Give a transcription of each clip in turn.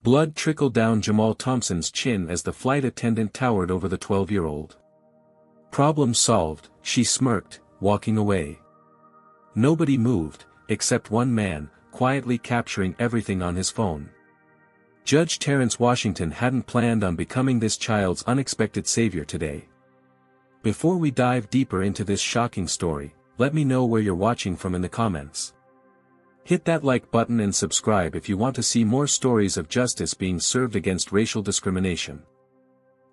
Blood trickled down Jamal Thompson's chin as the flight attendant towered over the 12-year-old. Problem solved, she smirked, walking away. Nobody moved, except one man, quietly capturing everything on his phone. Judge Terrence Washington hadn't planned on becoming this child's unexpected savior today. Before we dive deeper into this shocking story, let me know where you're watching from in the comments. Hit that like button and subscribe if you want to see more stories of justice being served against racial discrimination.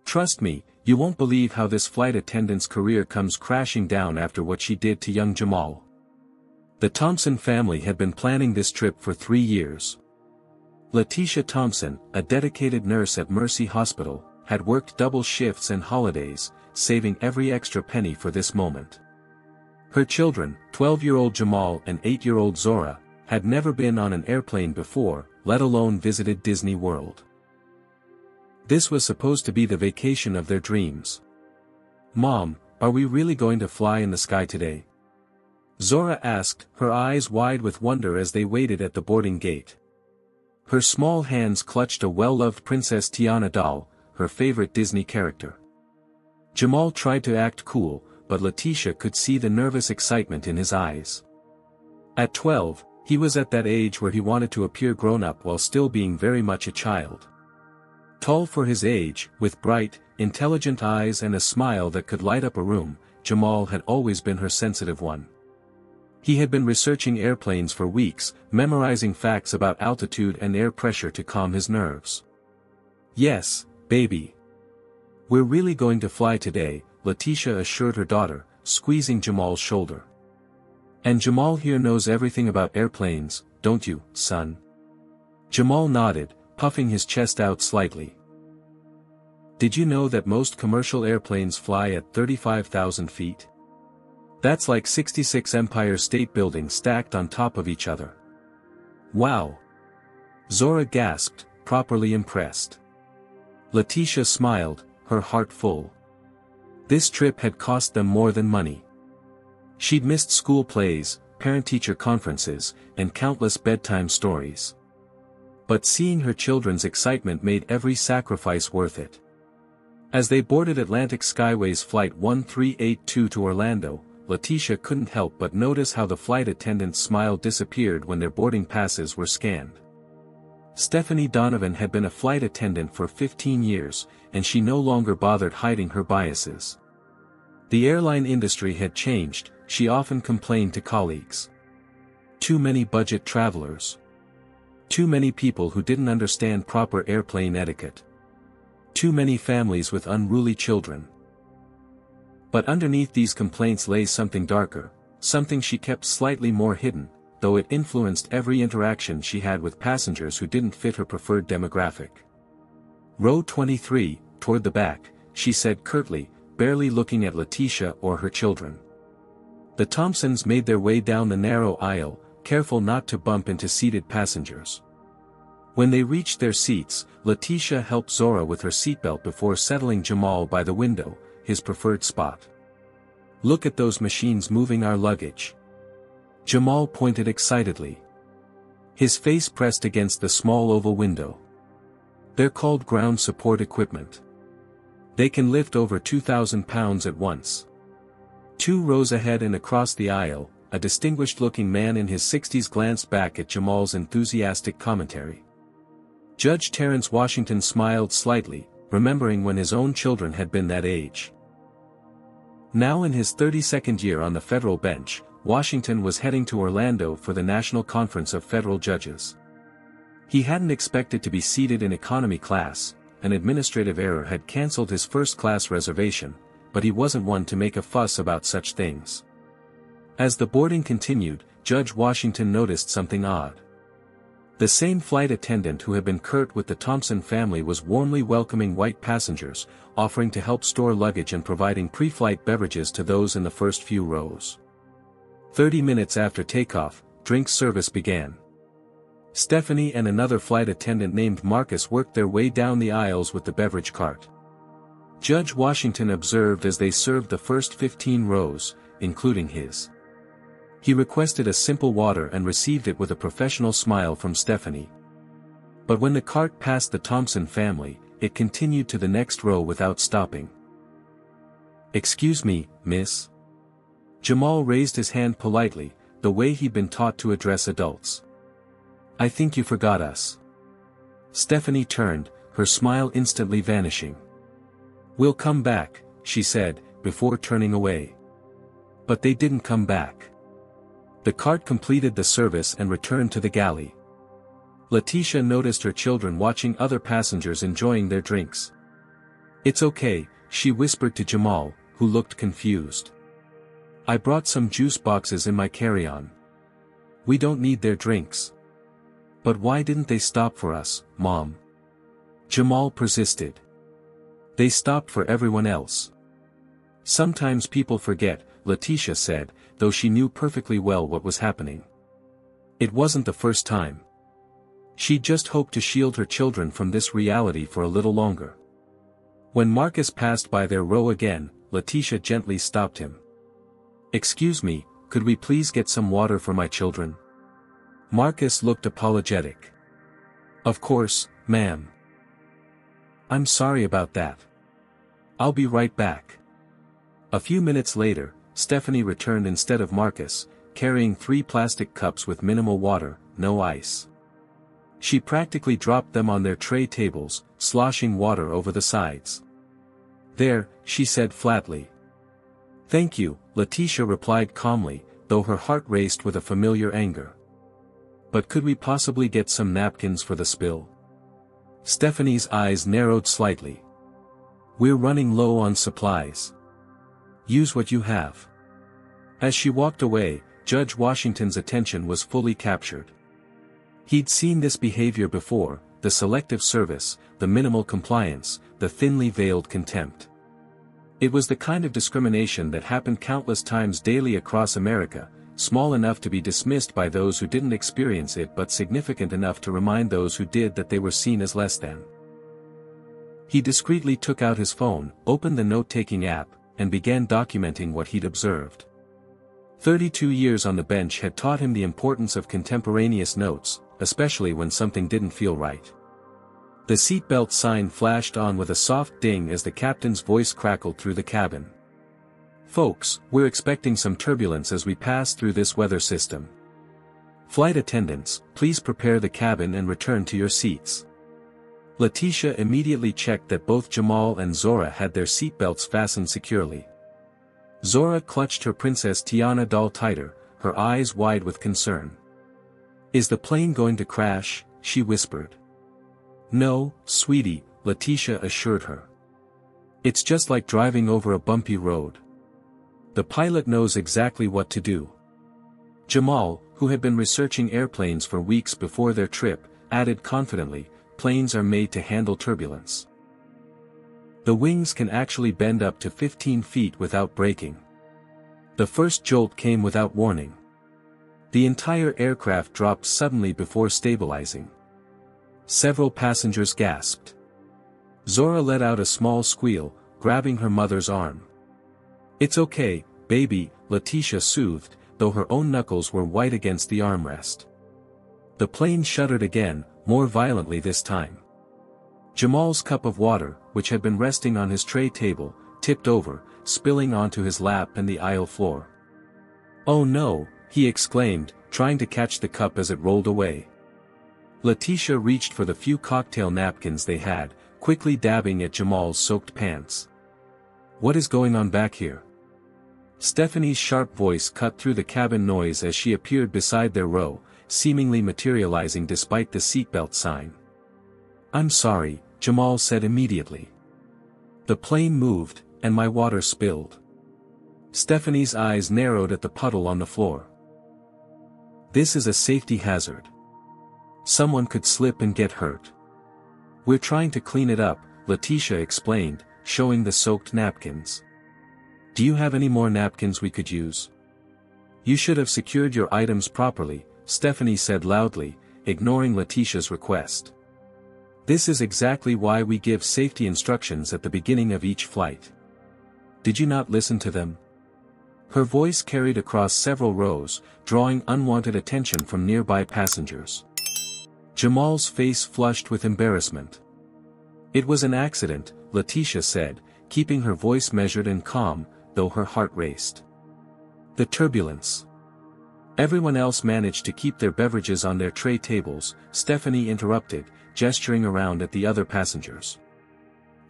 Trust me, you won't believe how this flight attendant's career comes crashing down after what she did to young Jamal. The Thompson family had been planning this trip for 3 years. Letitia Thompson, a dedicated nurse at Mercy Hospital, had worked double shifts and holidays, saving every extra penny for this moment. Her children, 12-year-old Jamal and 8-year-old Zora, had never been on an airplane before, let alone visited Disney World. This was supposed to be the vacation of their dreams. "Mom, are we really going to fly in the sky today?" Zora asked, her eyes wide with wonder as they waited at the boarding gate. Her small hands clutched a well-loved Princess Tiana doll, her favorite Disney character. Jamal tried to act cool, but Letitia could see the nervous excitement in his eyes. At 12, he was at that age where he wanted to appear grown-up while still being very much a child. Tall for his age, with bright, intelligent eyes and a smile that could light up a room, Jamal had always been her sensitive one. He had been researching airplanes for weeks, memorizing facts about altitude and air pressure to calm his nerves. "Yes, baby. We're really going to fly today," Letitia assured her daughter, squeezing Jamal's shoulder. "And Jamal here knows everything about airplanes, don't you, son?" Jamal nodded, puffing his chest out slightly. "Did you know that most commercial airplanes fly at 35,000 feet? That's like 66 Empire State Buildings stacked on top of each other." "Wow!" Zora gasped, properly impressed. Letitia smiled, her heart full. This trip had cost them more than money. She'd missed school plays, parent-teacher conferences, and countless bedtime stories. But seeing her children's excitement made every sacrifice worth it. As they boarded Atlantic Skyways Flight 1382 to Orlando, Letitia couldn't help but notice how the flight attendant's smile disappeared when their boarding passes were scanned. Stephanie Donovan had been a flight attendant for 15 years, and she no longer bothered hiding her biases. The airline industry had changed, she often complained to colleagues. Too many budget travelers. Too many people who didn't understand proper airplane etiquette. Too many families with unruly children. But underneath these complaints lay something darker, something she kept slightly more hidden, though it influenced every interaction she had with passengers who didn't fit her preferred demographic. "Row 23, toward the back," she said curtly, barely looking at Letitia or her children. The Thompsons made their way down the narrow aisle, careful not to bump into seated passengers. When they reached their seats, Letitia helped Zora with her seatbelt before settling Jamal by the window, his preferred spot. "Look at those machines moving our luggage." Jamal pointed excitedly. His face pressed against the small oval window. "They're called ground support equipment. They can lift over 2,000 pounds at once." 2 rows ahead and across the aisle, a distinguished-looking man in his 60s glanced back at Jamal's enthusiastic commentary. Judge Terrence Washington smiled slightly, remembering when his own children had been that age. Now in his 32nd year on the federal bench, Washington was heading to Orlando for the National Conference of Federal Judges. He hadn't expected to be seated in economy class, an administrative error had canceled his first-class reservation, but he wasn't one to make a fuss about such things. As the boarding continued, Judge Washington noticed something odd. The same flight attendant who had been curt with the Thompson family was warmly welcoming white passengers, offering to help store luggage and providing pre-flight beverages to those in the first few rows. 30 minutes after takeoff, drink service began. Stephanie and another flight attendant named Marcus worked their way down the aisles with the beverage cart. Judge Washington observed as they served the first 15 rows, including his. He requested a simple water and received it with a professional smile from Stephanie. But when the cart passed the Thompson family, it continued to the next row without stopping. "Excuse me, miss?" Jamal raised his hand politely, the way he'd been taught to address adults. "I think you forgot us." Stephanie turned, her smile instantly vanishing. "We'll come back," she said, before turning away. But they didn't come back. The cart completed the service and returned to the galley. Letitia noticed her children watching other passengers enjoying their drinks. "It's okay," she whispered to Jamal, who looked confused. "I brought some juice boxes in my carry-on. We don't need their drinks." "But why didn't they stop for us, Mom?" Jamal persisted. "They stopped for everyone else." "Sometimes people forget," Letitia said, though she knew perfectly well what was happening. It wasn't the first time. She just hoped to shield her children from this reality for a little longer. When Marcus passed by their row again, Letitia gently stopped him. "Excuse me, could we please get some water for my children?" Marcus looked apologetic. "Of course, ma'am. I'm sorry about that. I'll be right back." A few minutes later, Stephanie returned instead of Marcus, carrying 3 plastic cups with minimal water, no ice. She practically dropped them on their tray tables, sloshing water over the sides. "There," she said flatly. "Thank you," Letitia replied calmly, though her heart raced with a familiar anger. "But could we possibly get some napkins for the spill?" Stephanie's eyes narrowed slightly. "We're running low on supplies. Use what you have." As she walked away, Judge Washington's attention was fully captured. He'd seen this behavior before, the selective service, the minimal compliance, the thinly veiled contempt. It was the kind of discrimination that happened countless times daily across America, small enough to be dismissed by those who didn't experience it but significant enough to remind those who did that they were seen as less than. He discreetly took out his phone, opened the note-taking app, and began documenting what he'd observed. 32 years on the bench had taught him the importance of contemporaneous notes, especially when something didn't feel right. The seatbelt sign flashed on with a soft ding as the captain's voice crackled through the cabin. "Folks, we're expecting some turbulence as we pass through this weather system. Flight attendants, please prepare the cabin and return to your seats." Letitia immediately checked that both Jamal and Zora had their seatbelts fastened securely. Zora clutched her Princess Tiana doll tighter, her eyes wide with concern. "Is the plane going to crash?" she whispered. "No, sweetie," Letitia assured her. "It's just like driving over a bumpy road. The pilot knows exactly what to do." Jamal, who had been researching airplanes for weeks before their trip, added confidently, "Planes are made to handle turbulence. The wings can actually bend up to 15 feet without breaking." The first jolt came without warning. The entire aircraft dropped suddenly before stabilizing. Several passengers gasped. Zora let out a small squeal, grabbing her mother's arm. "It's okay, baby," Letitia soothed, though her own knuckles were white against the armrest. The plane shuddered again, more violently this time. Jamal's cup of water, which had been resting on his tray table, tipped over, spilling onto his lap and the aisle floor. "Oh no," he exclaimed, trying to catch the cup as it rolled away. Letitia reached for the few cocktail napkins they had, quickly dabbing at Jamal's soaked pants. "What is going on back here?" Stephanie's sharp voice cut through the cabin noise as she appeared beside their row, seemingly materializing despite the seatbelt sign. "I'm sorry," Jamal said immediately. "The plane moved, and my water spilled." Stephanie's eyes narrowed at the puddle on the floor. "This is a safety hazard. Someone could slip and get hurt. We're trying to clean it up," Letitia explained, showing the soaked napkins. "Do you have any more napkins we could use?" "You should have secured your items properly," Stephanie said loudly, ignoring Letitia's request. "This is exactly why we give safety instructions at the beginning of each flight. Did you not listen to them?" Her voice carried across several rows, drawing unwanted attention from nearby passengers. Jamal's face flushed with embarrassment. It was an accident, Letitia said, keeping her voice measured and calm, though her heart raced. The turbulence. Everyone else managed to keep their beverages on their tray tables. Stephanie interrupted, gesturing around at the other passengers.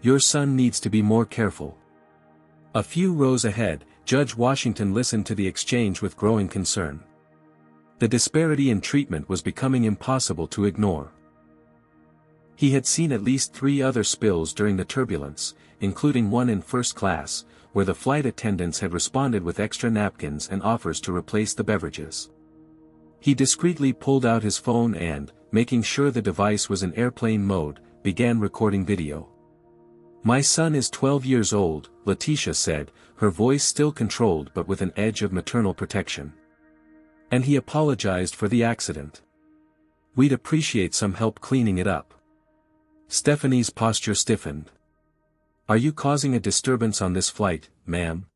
Your son needs to be more careful. A few rows ahead, Judge Washington listened to the exchange with growing concern. The disparity in treatment was becoming impossible to ignore. He had seen at least 3 other spills during the turbulence, including one in first class, where the flight attendants had responded with extra napkins and offers to replace the beverages. He discreetly pulled out his phone and, making sure the device was in airplane mode, began recording video. My son is 12 years old, Letitia said, her voice still controlled but with an edge of maternal protection. And he apologized for the accident. We'd appreciate some help cleaning it up. Stephanie's posture stiffened. Are you causing a disturbance on this flight, ma'am?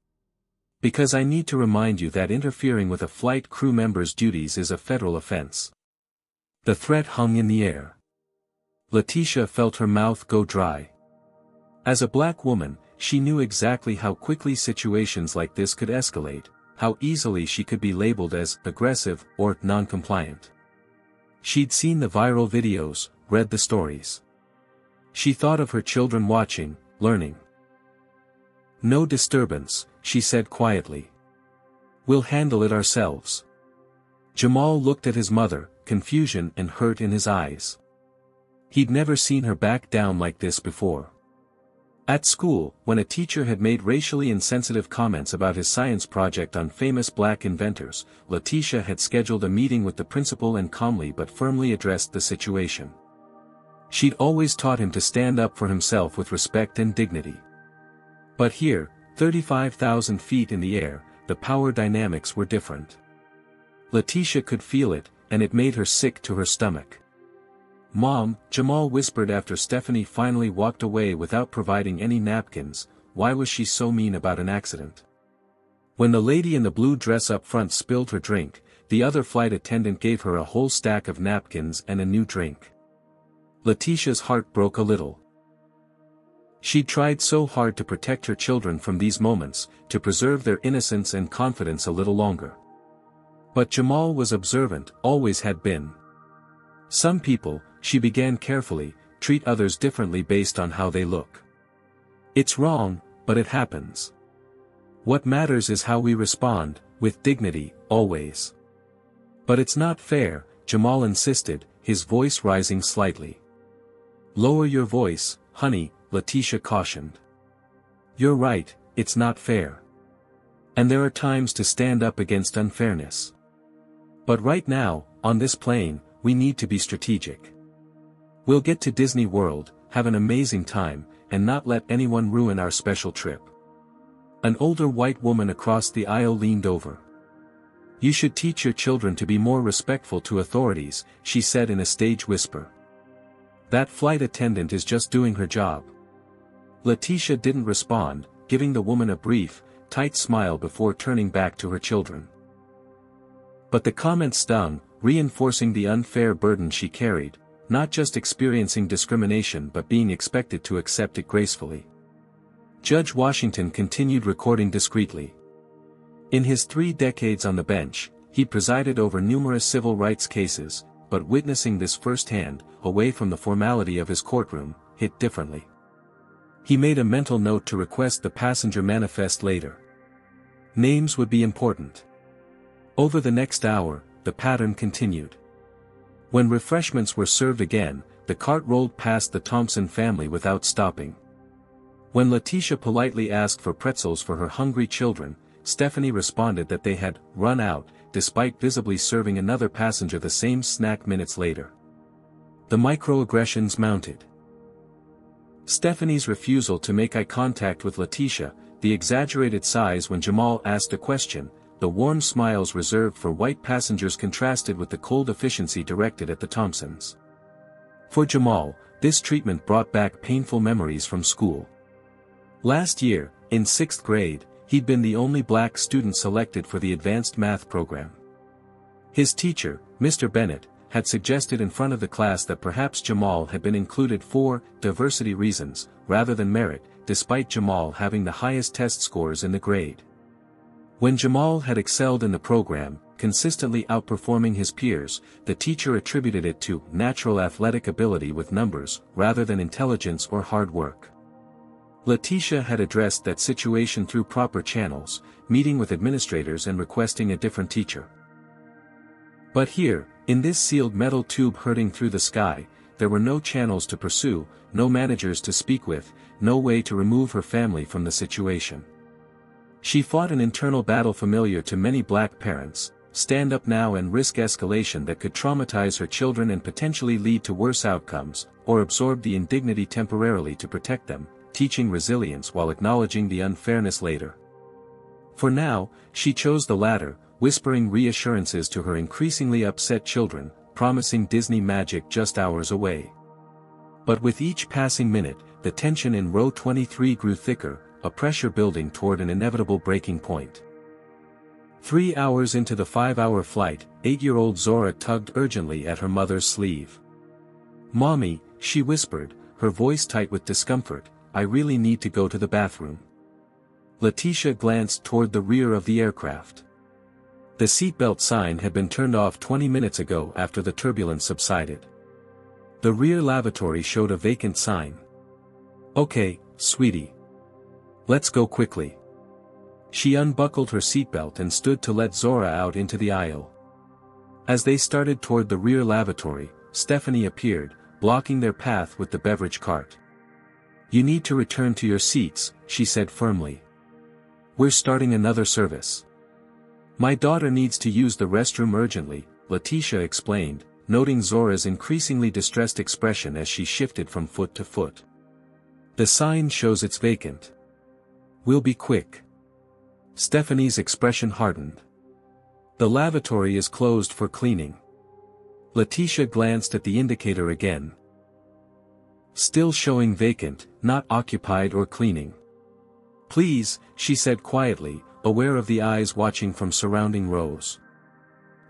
Because I need to remind you that interfering with a flight crew member's duties is a federal offense. The threat hung in the air. Letitia felt her mouth go dry. As a black woman, she knew exactly how quickly situations like this could escalate, how easily she could be labeled as aggressive or non-compliant. She'd seen the viral videos, read the stories. She thought of her children watching, learning. No disturbance, she said quietly. We'll handle it ourselves. Jamal looked at his mother, confusion and hurt in his eyes. He'd never seen her back down like this before. At school, when a teacher had made racially insensitive comments about his science project on famous black inventors, Letitia had scheduled a meeting with the principal and calmly but firmly addressed the situation. She'd always taught him to stand up for himself with respect and dignity. But here, 35,000 feet in the air, the power dynamics were different. Letitia could feel it, and it made her sick to her stomach. Mom, Jamal whispered after Stephanie finally walked away without providing any napkins, why was she so mean about an accident? When the lady in the blue dress up front spilled her drink, the other flight attendant gave her a whole stack of napkins and a new drink. Letitia's heart broke a little. She'd tried so hard to protect her children from these moments, to preserve their innocence and confidence a little longer. But Jamal was observant, always had been. Some people, she began carefully, treat others differently based on how they look. It's wrong, but it happens. What matters is how we respond, with dignity, always. But it's not fair, Jamal insisted, his voice rising slightly. Lower your voice, honey, Letitia cautioned. You're right, it's not fair. And there are times to stand up against unfairness. But right now, on this plane, we need to be strategic. We'll get to Disney World, have an amazing time, and not let anyone ruin our special trip. An older white woman across the aisle leaned over. You should teach your children to be more respectful to authorities, she said in a stage whisper. That flight attendant is just doing her job. Letitia didn't respond, giving the woman a brief, tight smile before turning back to her children. But the comment stung, reinforcing the unfair burden she carried, not just experiencing discrimination but being expected to accept it gracefully. Judge Washington continued recording discreetly. In his 3 decades on the bench, he presided over numerous civil rights cases, but witnessing this firsthand, away from the formality of his courtroom, hit differently. He made a mental note to request the passenger manifest later. Names would be important. Over the next hour, the pattern continued. When refreshments were served again, the cart rolled past the Thompson family without stopping. When Letitia politely asked for pretzels for her hungry children, Stephanie responded that they had run out, despite visibly serving another passenger the same snack minutes later. The microaggressions mounted. Stephanie's refusal to make eye contact with Letitia, the exaggerated sighs when Jamal asked a question, the warm smiles reserved for white passengers contrasted with the cold efficiency directed at the Thompsons. For Jamal, this treatment brought back painful memories from school. Last year, in 6th grade, he'd been the only black student selected for the advanced math program. His teacher, Mr. Bennett, had suggested in front of the class that perhaps Jamal had been included for diversity reasons, rather than merit, despite Jamal having the highest test scores in the grade. When Jamal had excelled in the program, consistently outperforming his peers, the teacher attributed it to natural athletic ability with numbers, rather than intelligence or hard work. Letitia had addressed that situation through proper channels, meeting with administrators and requesting a different teacher. But here, in this sealed metal tube hurtling through the sky, there were no channels to pursue, no managers to speak with, no way to remove her family from the situation. She fought an internal battle familiar to many black parents: stand up now and risk escalation that could traumatize her children and potentially lead to worse outcomes, or absorb the indignity temporarily to protect them, teaching resilience while acknowledging the unfairness later. For now, she chose the latter, whispering reassurances to her increasingly upset children, promising Disney magic just hours away. But with each passing minute, the tension in row 23 grew thicker, a pressure building toward an inevitable breaking point. 3 hours into the 5-hour flight, 8-year-old Zora tugged urgently at her mother's sleeve. "Mommy," she whispered, her voice tight with discomfort, "I really need to go to the bathroom." Letitia glanced toward the rear of the aircraft. The seatbelt sign had been turned off 20 minutes ago after the turbulence subsided. The rear lavatory showed a vacant sign. "Okay, sweetie. Let's go quickly." She unbuckled her seatbelt and stood to let Zora out into the aisle. As they started toward the rear lavatory, Stephanie appeared, blocking their path with the beverage cart. "You need to return to your seats," she said firmly. "We're starting another service." "My daughter needs to use the restroom urgently," Letitia explained, noting Zora's increasingly distressed expression as she shifted from foot to foot. "The sign shows it's vacant." "We'll be quick." Stephanie's expression hardened. "The lavatory is closed for cleaning." Letitia glanced at the indicator again. Still showing vacant, not occupied or cleaning. "Please," she said quietly, aware of the eyes watching from surrounding rows.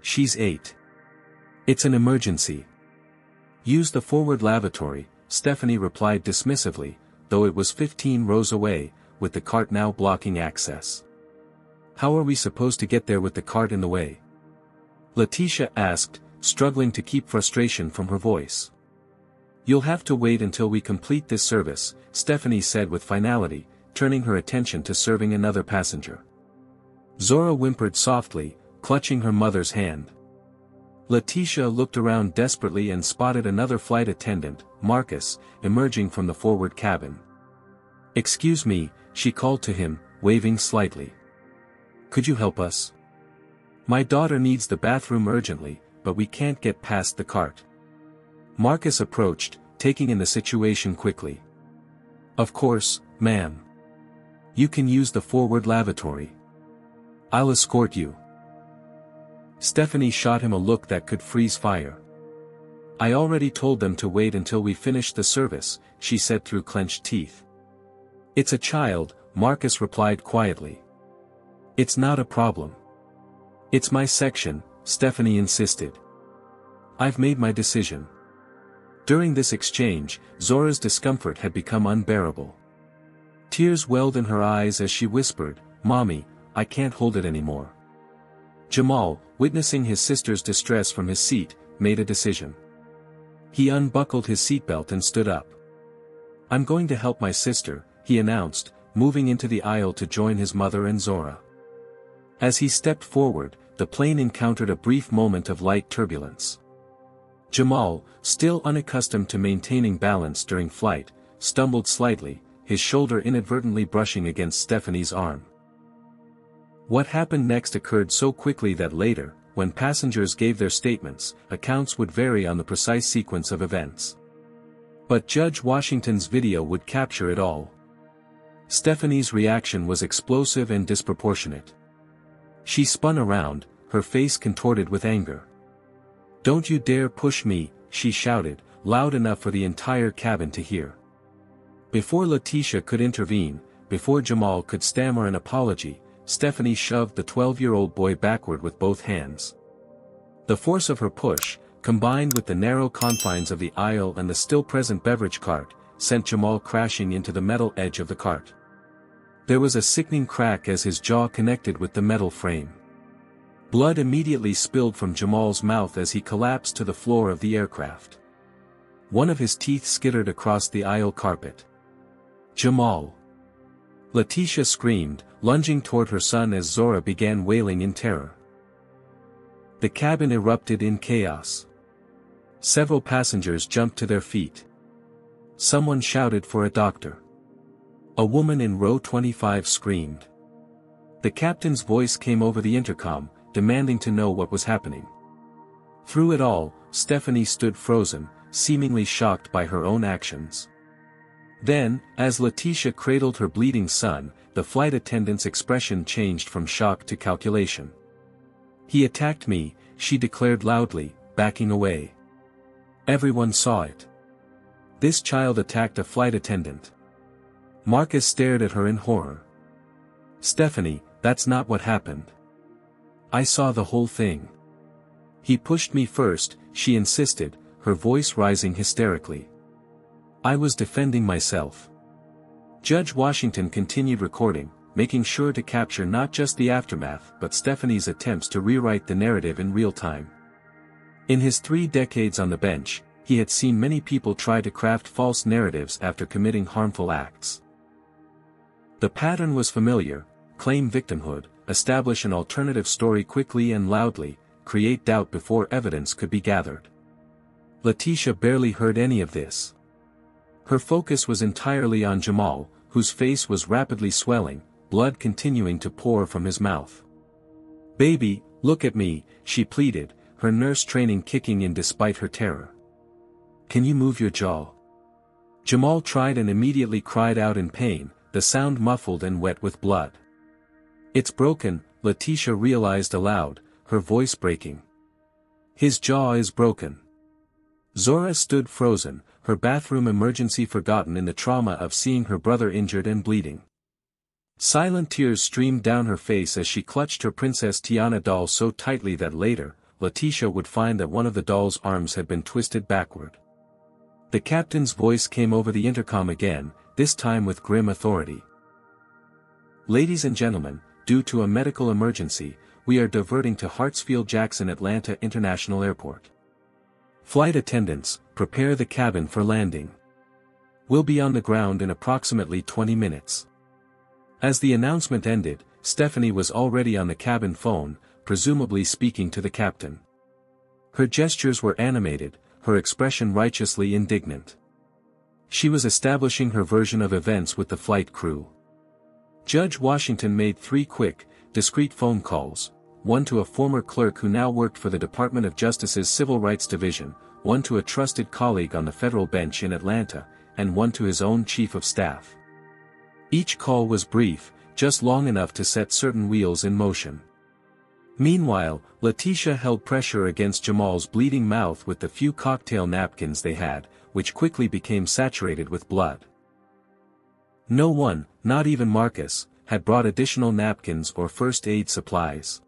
"She's 8. It's an emergency." "Use the forward lavatory," Stephanie replied dismissively, though it was 15 rows away, with the cart now blocking access. "How are we supposed to get there with the cart in the way?" Letitia asked, struggling to keep frustration from her voice. "You'll have to wait until we complete this service," Stephanie said with finality, turning her attention to serving another passenger. Zora whimpered softly, clutching her mother's hand. Letitia looked around desperately and spotted another flight attendant, Marcus, emerging from the forward cabin. "Excuse me," she called to him, waving slightly. "Could you help us? My daughter needs the bathroom urgently, but we can't get past the cart." Marcus approached, taking in the situation quickly. "Of course, ma'am. You can use the forward lavatory. I'll escort you." Stephanie shot him a look that could freeze fire. "I already told them to wait until we finish the service," she said through clenched teeth. "It's a child," Marcus replied quietly. "It's not a problem." "It's my section," Stephanie insisted. "I've made my decision." During this exchange, Zora's discomfort had become unbearable. Tears welled in her eyes as she whispered, "Mommy, I can't hold it anymore." Jamal, witnessing his sister's distress from his seat, made a decision. He unbuckled his seatbelt and stood up. "I'm going to help my sister," he announced, moving into the aisle to join his mother and Zora. As he stepped forward, the plane encountered a brief moment of light turbulence. Jamal, still unaccustomed to maintaining balance during flight, stumbled slightly, his shoulder inadvertently brushing against Stephanie's arm. What happened next occurred so quickly that later, when passengers gave their statements, accounts would vary on the precise sequence of events. But Judge Washington's video would capture it all. Stephanie's reaction was explosive and disproportionate. She spun around, her face contorted with anger. "Don't you dare push me," she shouted, loud enough for the entire cabin to hear. Before Letitia could intervene, before Jamal could stammer an apology, Stephanie shoved the 12-year-old boy backward with both hands. The force of her push, combined with the narrow confines of the aisle and the still-present beverage cart, sent Jamal crashing into the metal edge of the cart. There was a sickening crack as his jaw connected with the metal frame. Blood immediately spilled from Jamal's mouth as he collapsed to the floor of the aircraft. One of his teeth skittered across the aisle carpet. "Jamal!" Letitia screamed, lunging toward her son as Zora began wailing in terror. The cabin erupted in chaos. Several passengers jumped to their feet. Someone shouted for a doctor. A woman in row 25 screamed. The captain's voice came over the intercom, demanding to know what was happening. Through it all, Stephanie stood frozen, seemingly shocked by her own actions. Then, as Letitia cradled her bleeding son, the flight attendant's expression changed from shock to calculation. "He attacked me," she declared loudly, backing away. Everyone saw it. This child attacked a flight attendant. Marcus stared at her in horror. "Stephanie, that's not what happened. I saw the whole thing. He pushed me first," she insisted, her voice rising hysterically. "I was defending myself." Judge Washington continued recording, making sure to capture not just the aftermath but Stephanie's attempts to rewrite the narrative in real time. In his 3 decades on the bench, he had seen many people try to craft false narratives after committing harmful acts. The pattern was familiar: claim victimhood, establish an alternative story quickly and loudly, create doubt before evidence could be gathered. Letitia barely heard any of this. Her focus was entirely on Jamal, whose face was rapidly swelling, blood continuing to pour from his mouth. "Baby, look at me," she pleaded, her nurse training kicking in despite her terror. "Can you move your jaw?" Jamal tried and immediately cried out in pain, the sound muffled and wet with blood. "It's broken," Letitia realized aloud, her voice breaking. "His jaw is broken." Zora stood frozen, her bathroom emergency forgotten in the trauma of seeing her brother injured and bleeding. Silent tears streamed down her face as she clutched her Princess Tiana doll so tightly that later, Letitia would find that one of the doll's arms had been twisted backward. The captain's voice came over the intercom again, this time with grim authority. "Ladies and gentlemen, due to a medical emergency, we are diverting to Hartsfield-Jackson Atlanta International Airport. Flight attendants, prepare the cabin for landing. We'll be on the ground in approximately 20 minutes. As the announcement ended, Stephanie was already on the cabin phone, presumably speaking to the captain. Her gestures were animated, her expression righteously indignant. She was establishing her version of events with the flight crew. Judge Washington made 3 quick, discreet phone calls, one to a former clerk who now worked for the Department of Justice's Civil Rights Division, one to a trusted colleague on the federal bench in Atlanta, and one to his own chief of staff. Each call was brief, just long enough to set certain wheels in motion. Meanwhile, Letitia held pressure against Jamal's bleeding mouth with the few cocktail napkins they had, which quickly became saturated with blood. No one, not even Marcus, had brought additional napkins or first aid supplies.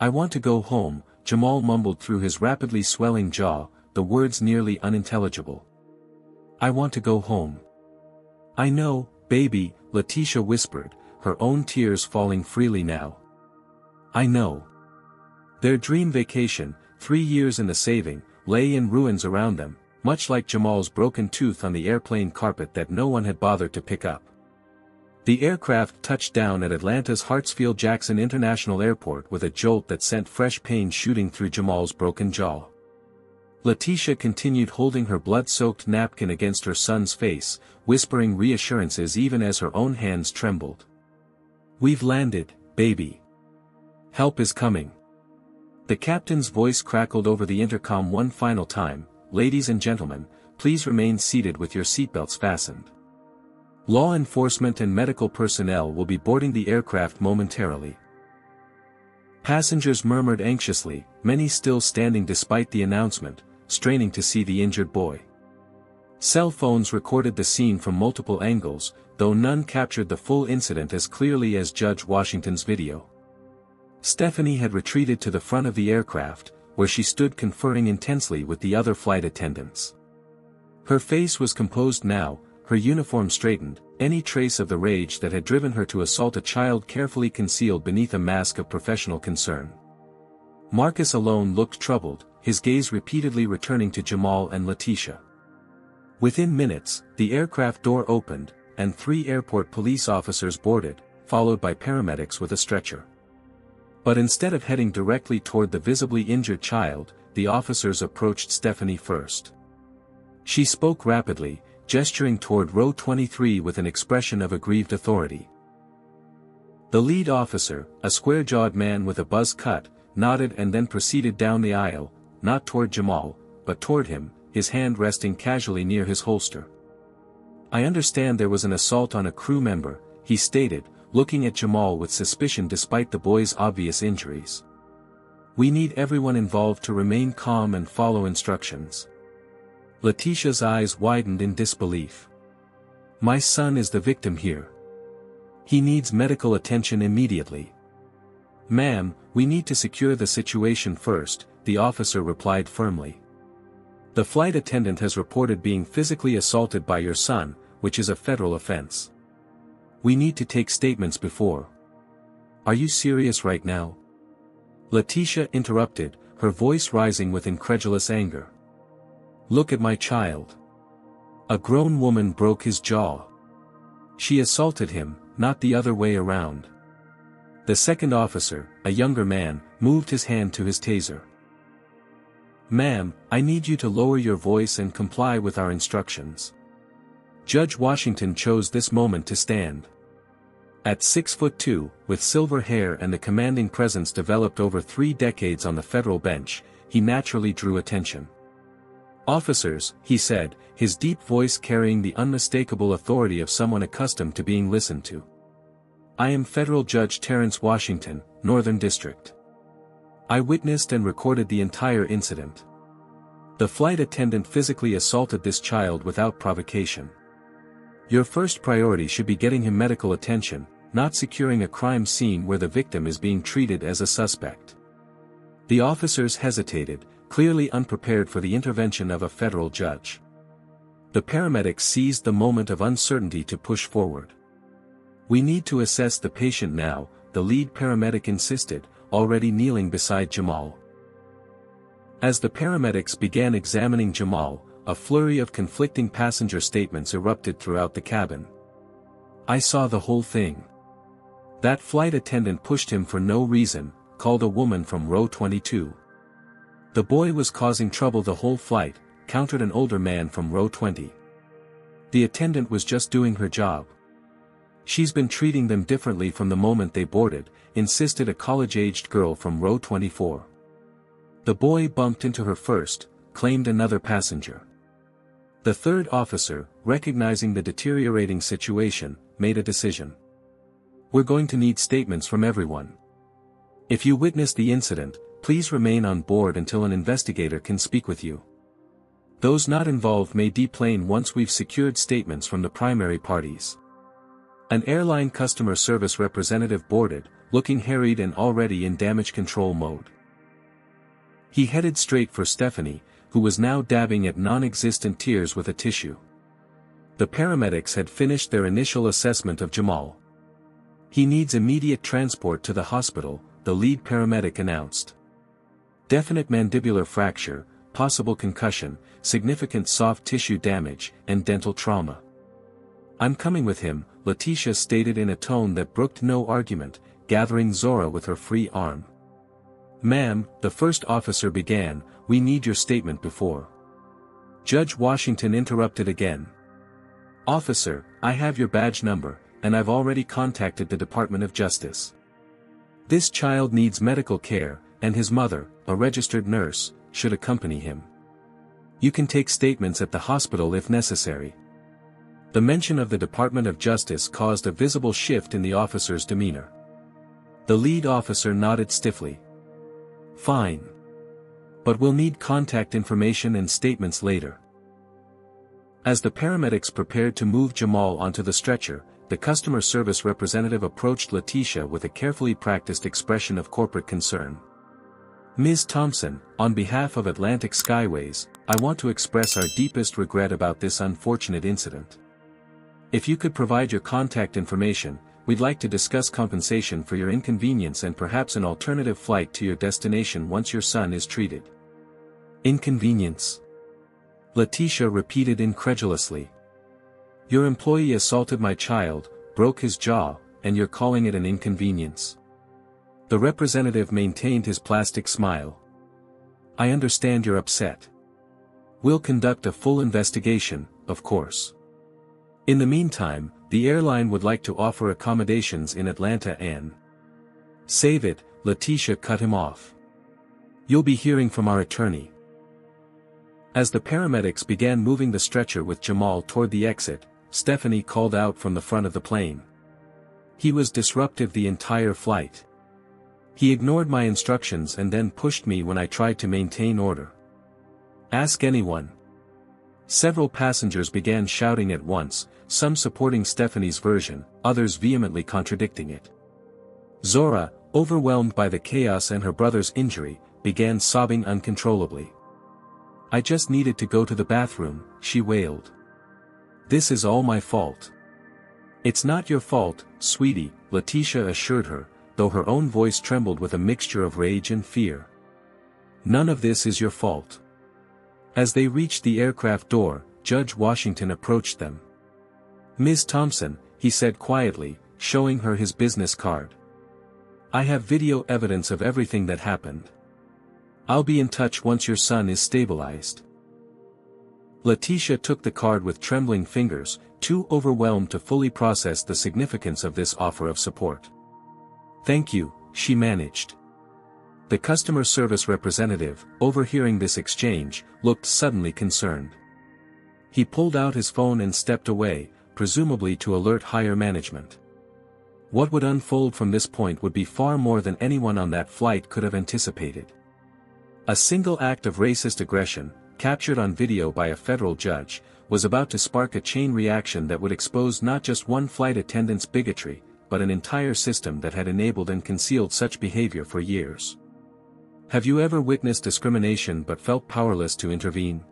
"I want to go home," Jamal mumbled through his rapidly swelling jaw, the words nearly unintelligible. "I want to go home." "I know, baby," Letitia whispered, her own tears falling freely now. "I know." Their dream vacation, 3 years in the saving, lay in ruins around them, much like Jamal's broken tooth on the airplane carpet that no one had bothered to pick up. The aircraft touched down at Atlanta's Hartsfield-Jackson International Airport with a jolt that sent fresh pain shooting through Jamal's broken jaw. Letitia continued holding her blood-soaked napkin against her son's face, whispering reassurances even as her own hands trembled. "We've landed, baby. Help is coming." The captain's voice crackled over the intercom one final time, "Ladies and gentlemen, please remain seated with your seatbelts fastened. Law enforcement and medical personnel will be boarding the aircraft momentarily." Passengers murmured anxiously, many still standing despite the announcement, straining to see the injured boy. Cell phones recorded the scene from multiple angles, though none captured the full incident as clearly as Judge Washington's video. Stephanie had retreated to the front of the aircraft, where she stood conferring intensely with the other flight attendants. Her face was composed now, her uniform straightened, any trace of the rage that had driven her to assault a child carefully concealed beneath a mask of professional concern. Marcus alone looked troubled, his gaze repeatedly returning to Jamal and Letitia. Within minutes, the aircraft door opened, and 3 airport police officers boarded, followed by paramedics with a stretcher. But instead of heading directly toward the visibly injured child, the officers approached Stephanie first. She spoke rapidly, gesturing toward row 23 with an expression of aggrieved authority. The lead officer, a square-jawed man with a buzz cut, nodded and then proceeded down the aisle, not toward Jamal, but toward him, his hand resting casually near his holster. "I understand there was an assault on a crew member," he stated, looking at Jamal with suspicion despite the boy's obvious injuries. "We need everyone involved to remain calm and follow instructions." Letitia's eyes widened in disbelief. "My son is the victim here. He needs medical attention immediately." "Ma'am, we need to secure the situation first," the officer replied firmly. "The flight attendant has reported being physically assaulted by your son, which is a federal offense. We need to take statements before." "Are you serious right now?" Letitia interrupted, her voice rising with incredulous anger. "Look at my child. A grown woman broke his jaw. She assaulted him, not the other way around." The second officer, a younger man, moved his hand to his taser. "Ma'am, I need you to lower your voice and comply with our instructions." Judge Washington chose this moment to stand. At 6'2", with silver hair and the commanding presence developed over 3 decades on the federal bench, he naturally drew attention. "Officers," he said, his deep voice carrying the unmistakable authority of someone accustomed to being listened to. "I am Federal Judge Terrence Washington, Northern District. I witnessed and recorded the entire incident. The flight attendant physically assaulted this child without provocation. Your first priority should be getting him medical attention, not securing a crime scene where the victim is being treated as a suspect." The officers hesitated, clearly unprepared for the intervention of a federal judge. The paramedics seized the moment of uncertainty to push forward. "We need to assess the patient now," the lead paramedic insisted, already kneeling beside Jamal. As the paramedics began examining Jamal, a flurry of conflicting passenger statements erupted throughout the cabin. "I saw the whole thing. That flight attendant pushed him for no reason," called a woman from row 22. "The boy was causing trouble the whole flight," countered an older man from row 20. "The attendant was just doing her job. She's been treating them differently from the moment they boarded," insisted a college-aged girl from row 24. "The boy bumped into her first," claimed another passenger. The third officer, recognizing the deteriorating situation, made a decision. "We're going to need statements from everyone. If you witnessed the incident, please remain on board until an investigator can speak with you. Those not involved may deplane once we've secured statements from the primary parties." An airline customer service representative boarded, looking harried and already in damage control mode. He headed straight for Stephanie, who was now dabbing at non-existent tears with a tissue. The paramedics had finished their initial assessment of Jamal. "He needs immediate transport to the hospital," the lead paramedic announced. "Definite mandibular fracture, possible concussion, significant soft tissue damage, and dental trauma." "I'm coming with him," Letitia stated in a tone that brooked no argument, gathering Zora with her free arm. "Ma'am," the first officer began, "we need your statement before." Judge Washington interrupted again. "Officer, I have your badge number, and I've already contacted the Department of Justice. This child needs medical care, and his mother, a registered nurse, should accompany him. You can take statements at the hospital if necessary." The mention of the Department of Justice caused a visible shift in the officer's demeanor. The lead officer nodded stiffly. "Fine. But we'll need contact information and statements later." As the paramedics prepared to move Jamal onto the stretcher, the customer service representative approached Letitia with a carefully practiced expression of corporate concern. Ms. Thompson, on behalf of Atlantic Skyways, I want to express our deepest regret about this unfortunate incident. If you could provide your contact information, we'd like to discuss compensation for your inconvenience and perhaps an alternative flight to your destination once your son is treated. Inconvenience? Letitia repeated incredulously. Your employee assaulted my child, broke his jaw, and you're calling it an inconvenience? The representative maintained his plastic smile. I understand you're upset. We'll conduct a full investigation, of course. In the meantime, the airline would like to offer accommodations in Atlanta and... Save it, Letitia cut him off. You'll be hearing from our attorney. As the paramedics began moving the stretcher with Jamal toward the exit, Stephanie called out from the front of the plane. He was disruptive the entire flight. He ignored my instructions and then pushed me when I tried to maintain order. Ask anyone. Several passengers began shouting at once, some supporting Stephanie's version, others vehemently contradicting it. Zora, overwhelmed by the chaos and her brother's injury, began sobbing uncontrollably. I just needed to go to the bathroom, she wailed. This is all my fault. It's not your fault, sweetie, Letitia assured her, though her own voice trembled with a mixture of rage and fear. None of this is your fault. As they reached the aircraft door, Judge Washington approached them. Ms. Thompson, he said quietly, showing her his business card. I have video evidence of everything that happened. I'll be in touch once your son is stabilized. Letitia took the card with trembling fingers, too overwhelmed to fully process the significance of this offer of support. Thank you, she managed. The customer service representative, overhearing this exchange, looked suddenly concerned. He pulled out his phone and stepped away, presumably to alert higher management. What would unfold from this point would be far more than anyone on that flight could have anticipated. A single act of racist aggression, captured on video by a federal judge, was about to spark a chain reaction that would expose not just one flight attendant's bigotry, but an entire system that had enabled and concealed such behavior for years. Have you ever witnessed discrimination but felt powerless to intervene?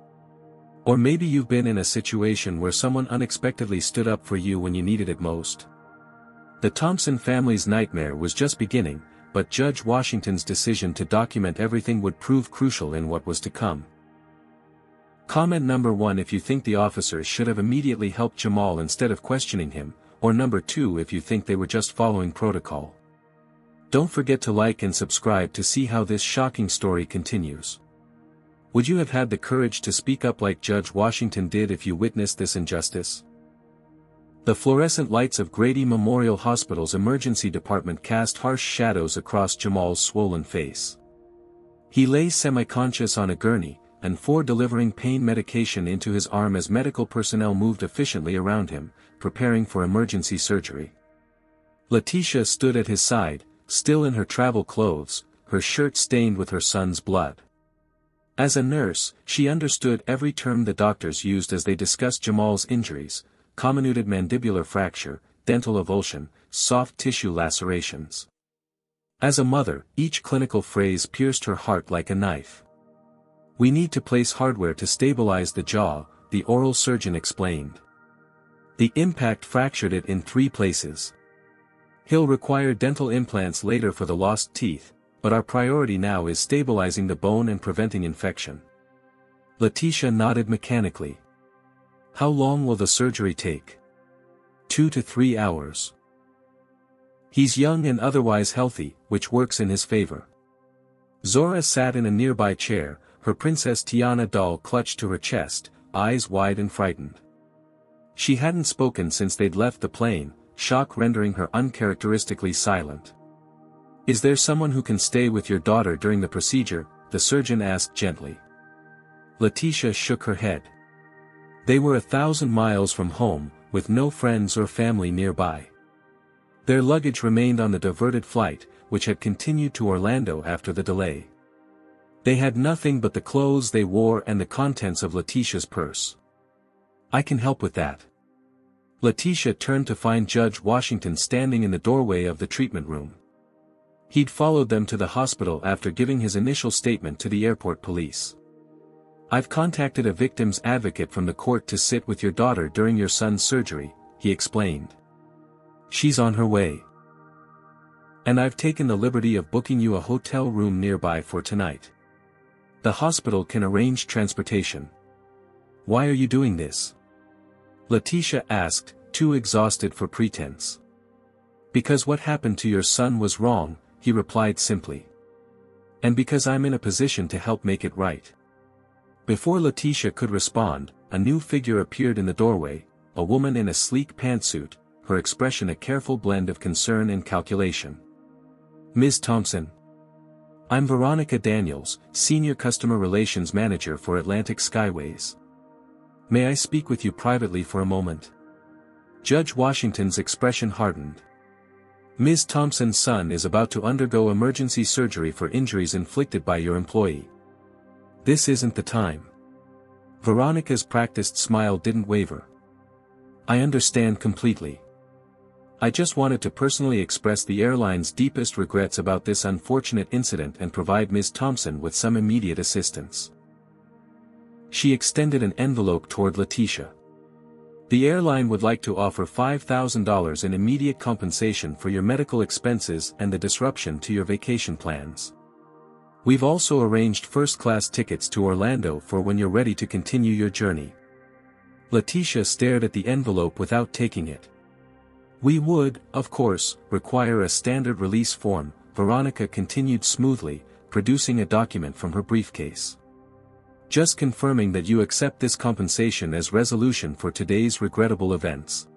Or maybe you've been in a situation where someone unexpectedly stood up for you when you needed it most. The Thompson family's nightmare was just beginning, but Judge Washington's decision to document everything would prove crucial in what was to come. Comment number 1 if you think the officers should have immediately helped Jamal instead of questioning him, or number 2 if you think they were just following protocol. Don't forget to like and subscribe to see how this shocking story continues. Would you have had the courage to speak up like Judge Washington did if you witnessed this injustice? The fluorescent lights of Grady Memorial Hospital's emergency department cast harsh shadows across Jamal's swollen face. He lay semi-conscious on a gurney, and delivering pain medication into his arm as medical personnel moved efficiently around him, preparing for emergency surgery. Letitia stood at his side, still in her travel clothes, her shirt stained with her son's blood. As a nurse, she understood every term the doctors used as they discussed Jamal's injuries: comminuted mandibular fracture, dental avulsion, soft tissue lacerations. As a mother, each clinical phrase pierced her heart like a knife. We need to place hardware to stabilize the jaw, the oral surgeon explained. The impact fractured it in 3 places. He'll require dental implants later for the lost teeth, but our priority now is stabilizing the bone and preventing infection. Letitia nodded mechanically. How long will the surgery take? 2 to 3 hours. He's young and otherwise healthy, which works in his favor. Zora sat in a nearby chair, her Princess Tiana doll clutched to her chest, eyes wide and frightened. She hadn't spoken since they'd left the plane, shock rendering her uncharacteristically silent. Is there someone who can stay with your daughter during the procedure? The surgeon asked gently. Letitia shook her head. They were 1,000 miles from home, with no friends or family nearby. Their luggage remained on the diverted flight, which had continued to Orlando after the delay. They had nothing but the clothes they wore and the contents of Letitia's purse. I can help with that. Letitia turned to find Judge Washington standing in the doorway of the treatment room. He'd followed them to the hospital after giving his initial statement to the airport police. "I've contacted a victim's advocate from the court to sit with your daughter during your son's surgery," he explained. "She's on her way. And I've taken the liberty of booking you a hotel room nearby for tonight. The hospital can arrange transportation." "Why are you doing this?" Letitia asked, too exhausted for pretense. "Because what happened to your son was wrong," he replied simply. "And because I'm in a position to help make it right." Before Letitia could respond, a new figure appeared in the doorway, a woman in a sleek pantsuit, her expression a careful blend of concern and calculation. "Ms. Thompson. I'm Veronica Daniels, Senior Customer Relations Manager for Atlantic Skyways. May I speak with you privately for a moment?" Judge Washington's expression hardened. "Ms. Thompson's son is about to undergo emergency surgery for injuries inflicted by your employee. This isn't the time." Veronica's practiced smile didn't waver. "I understand completely. I just wanted to personally express the airline's deepest regrets about this unfortunate incident and provide Ms. Thompson with some immediate assistance." She extended an envelope toward Letitia. "The airline would like to offer $5,000 in immediate compensation for your medical expenses and the disruption to your vacation plans. We've also arranged first-class tickets to Orlando for when you're ready to continue your journey." Letitia stared at the envelope without taking it. "We would, of course, require a standard release form," Veronica continued smoothly, producing a document from her briefcase. "Just confirming that you accept this compensation as resolution for today's regrettable events."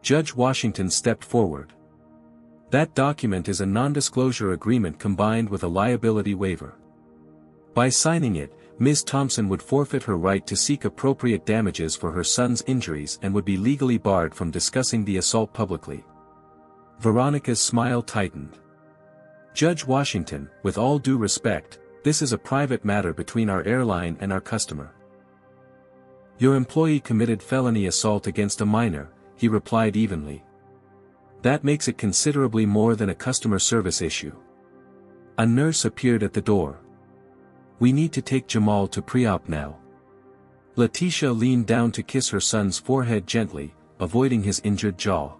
Judge Washington stepped forward. "That document is a non-disclosure agreement combined with a liability waiver. By signing it, Ms. Thompson would forfeit her right to seek appropriate damages for her son's injuries and would be legally barred from discussing the assault publicly." Veronica's smile tightened. "Judge Washington, with all due respect, this is a private matter between our airline and our customer." "Your employee committed felony assault against a minor," he replied evenly. "That makes it considerably more than a customer service issue." A nurse appeared at the door. "We need to take Jamal to pre-op now." Letitia leaned down to kiss her son's forehead gently, avoiding his injured jaw.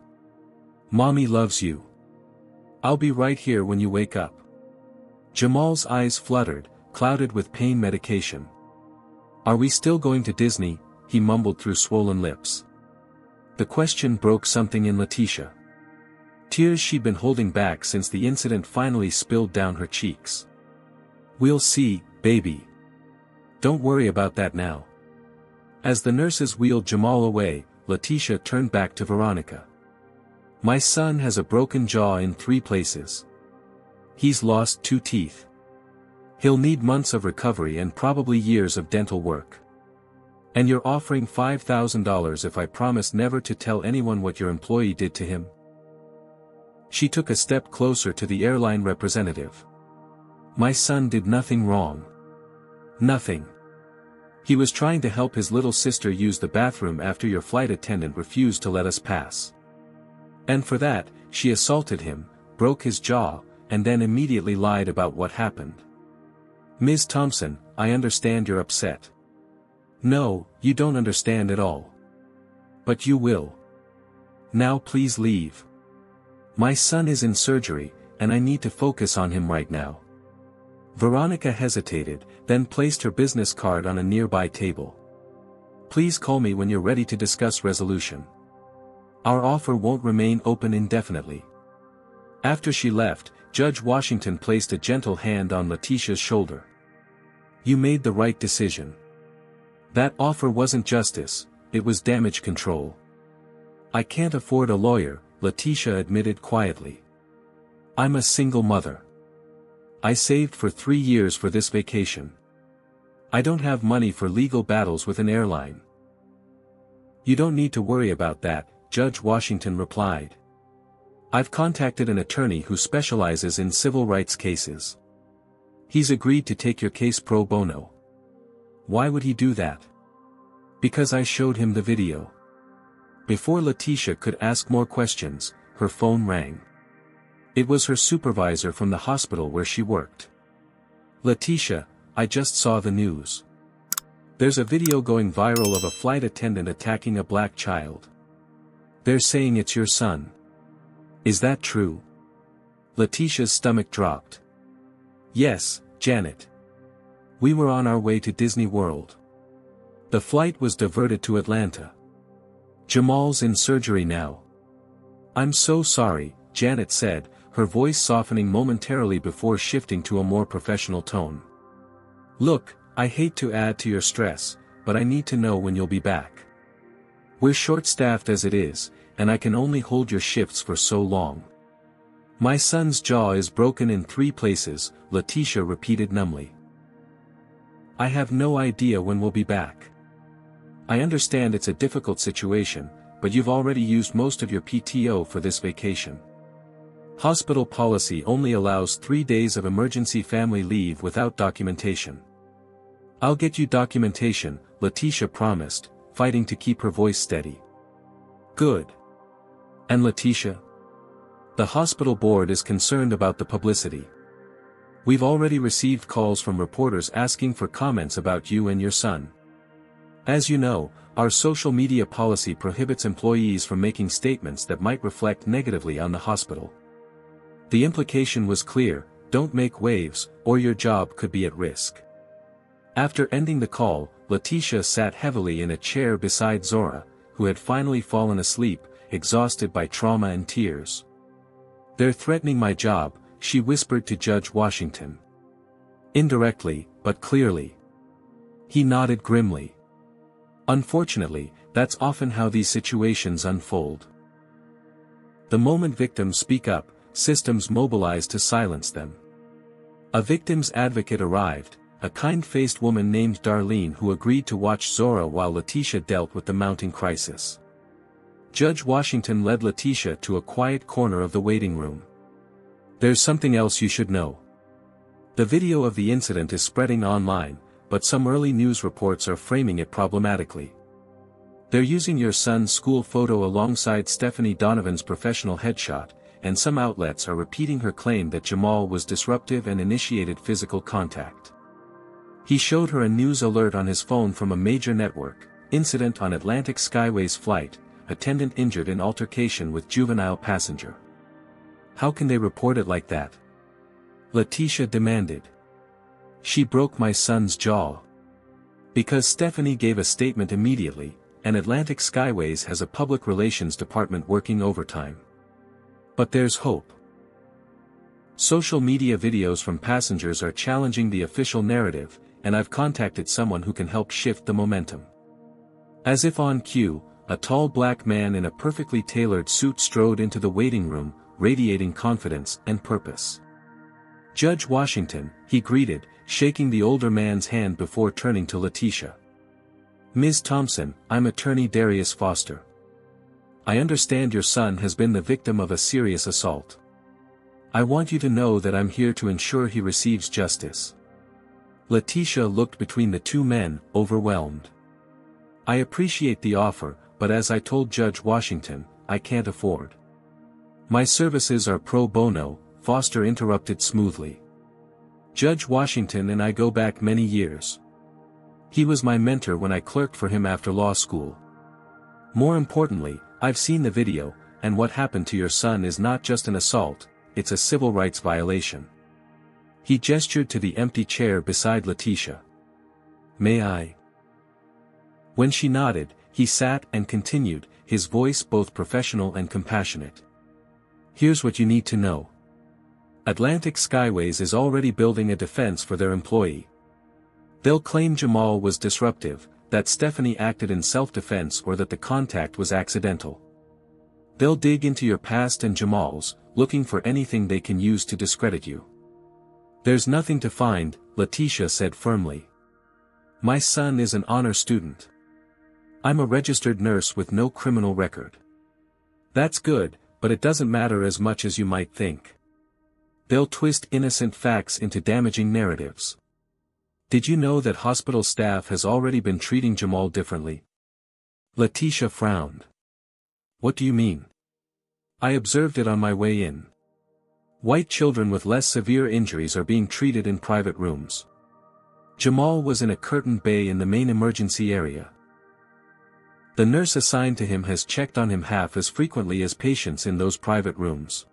"Mommy loves you. I'll be right here when you wake up." Jamal's eyes fluttered, clouded with pain medication. "Are we still going to Disney?" he mumbled through swollen lips. The question broke something in Letitia. Tears she'd been holding back since the incident finally spilled down her cheeks. "We'll see, baby. Don't worry about that now." As the nurses wheeled Jamal away, Letitia turned back to Veronica. "My son has a broken jaw in 3 places. He's lost 2 teeth. He'll need months of recovery and probably years of dental work. And you're offering $5,000 if I promise never to tell anyone what your employee did to him?" She took a step closer to the airline representative. "My son did nothing wrong. Nothing. He was trying to help his little sister use the bathroom after your flight attendant refused to let us pass. And for that, she assaulted him, broke his jaw, and then immediately lied about what happened. Ms. Thompson, I understand you're upset. No, you don't understand at all. But you will. Now please leave. My son is in surgery, and I need to focus on him right now." Veronica hesitated, then placed her business card on a nearby table. "Please call me when you're ready to discuss resolution. Our offer won't remain open indefinitely." After she left, Judge Washington placed a gentle hand on Letitia's shoulder. "You made the right decision. That offer wasn't justice, it was damage control." "I can't afford a lawyer," Letitia admitted quietly. "I'm a single mother. I saved for 3 years for this vacation. I don't have money for legal battles with an airline." "You don't need to worry about that," Judge Washington replied. "I've contacted an attorney who specializes in civil rights cases. He's agreed to take your case pro bono." "Why would he do that?" "Because I showed him the video." Before Letitia could ask more questions, her phone rang. It was her supervisor from the hospital where she worked. "Letitia, I just saw the news. There's a video going viral of a flight attendant attacking a black child. They're saying it's your son. Is that true?" Letitia's stomach dropped. "Yes, Janet. We were on our way to Disney World. The flight was diverted to Atlanta. Jamal's in surgery now." "I'm so sorry," Janet said, her voice softening momentarily before shifting to a more professional tone. "Look, I hate to add to your stress, but I need to know when you'll be back. We're short-staffed as it is, and I can only hold your shifts for so long." "My son's jaw is broken in 3 places," Letitia repeated numbly. "I have no idea when we'll be back. I understand it's a difficult situation, but you've already used most of your PTO for this vacation. Hospital policy only allows 3 days of emergency family leave without documentation." "I'll get you documentation," Letitia promised, fighting to keep her voice steady. "Good. And Letitia? The hospital board is concerned about the publicity. We've already received calls from reporters asking for comments about you and your son. As you know, our social media policy prohibits employees from making statements that might reflect negatively on the hospital. The implication was clear: don't make waves, or your job could be at risk." After ending the call, Letitia sat heavily in a chair beside Zora, who had finally fallen asleep, exhausted by trauma and tears. "They're threatening my job," she whispered to Judge Washington. "Indirectly, but clearly." He nodded grimly. "Unfortunately, that's often how these situations unfold. The moment victims speak up, systems mobilize to silence them." A victim's advocate arrived, a kind-faced woman named Darlene who agreed to watch Zora while Letitia dealt with the mounting crisis. Judge Washington led Letitia to a quiet corner of the waiting room. "There's something else you should know. The video of the incident is spreading online, but some early news reports are framing it problematically. They're using your son's school photo alongside Stephanie Donovan's professional headshot, and some outlets are repeating her claim that Jamal was disruptive and initiated physical contact. He showed her a news alert on his phone from a major network: incident on Atlantic Skyways flight, attendant injured in altercation with juvenile passenger. How can they report it like that?" Letitia demanded. "She broke my son's jaw. Because Stephanie gave a statement immediately, and Atlantic Skyways has a public relations department working overtime. But there's hope. Social media videos from passengers are challenging the official narrative, and I've contacted someone who can help shift the momentum." As if on cue, a tall black man in a perfectly tailored suit strode into the waiting room, radiating confidence and purpose. "Judge Washington," he greeted, shaking the older man's hand before turning to Letitia. "Ms. Thompson, I'm attorney Darius Foster. I understand your son has been the victim of a serious assault. I want you to know that I'm here to ensure he receives justice." Letitia looked between the two men, overwhelmed. "I appreciate the offer, but as I told Judge Washington, I can't afford. My services are pro bono," Foster interrupted smoothly. "Judge Washington and I go back many years. He was my mentor when I clerked for him after law school. More importantly, I've seen the video, and what happened to your son is not just an assault, it's a civil rights violation." He gestured to the empty chair beside Letitia. "May I?" When she nodded, he sat and continued, his voice both professional and compassionate. "Here's what you need to know. Atlantic Skyways is already building a defense for their employee. They'll claim Jamal was disruptive, that Stephanie acted in self-defense, or that the contact was accidental. They'll dig into your past and Jamal's, looking for anything they can use to discredit you." "There's nothing to find," Letitia said firmly. "My son is an honor student. I'm a registered nurse with no criminal record." "That's good, but it doesn't matter as much as you might think. They'll twist innocent facts into damaging narratives. Did you know that hospital staff has already been treating Jamal differently?" Letitia frowned. "What do you mean?" "I observed it on my way in. White children with less severe injuries are being treated in private rooms. Jamal was in a curtained bay in the main emergency area. The nurse assigned to him has checked on him half as frequently as patients in those private rooms.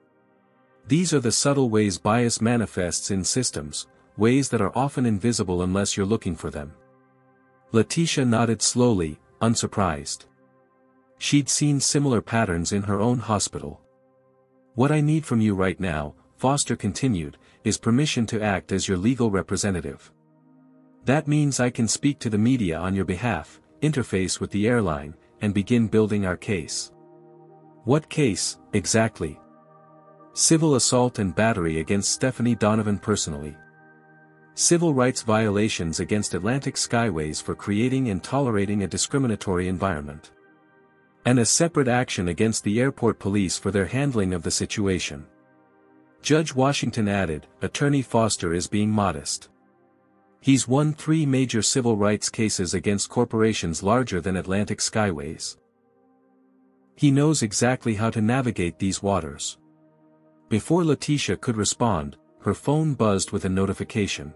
These are the subtle ways bias manifests in systems, ways that are often invisible unless you're looking for them. Letitia nodded slowly, unsurprised. She'd seen similar patterns in her own hospital. What I need from you right now, Foster continued, is permission to act as your legal representative. That means I can speak to the media on your behalf, interface with the airline, and begin building our case. What case, exactly? Civil assault and battery against Stephanie Donovan personally. Civil rights violations against Atlantic Skyways for creating and tolerating a discriminatory environment. And a separate action against the airport police for their handling of the situation. Judge Washington added, Attorney Foster is being modest. He's won 3 major civil rights cases against corporations larger than Atlantic Skyways. He knows exactly how to navigate these waters. Before Letitia could respond, her phone buzzed with a notification.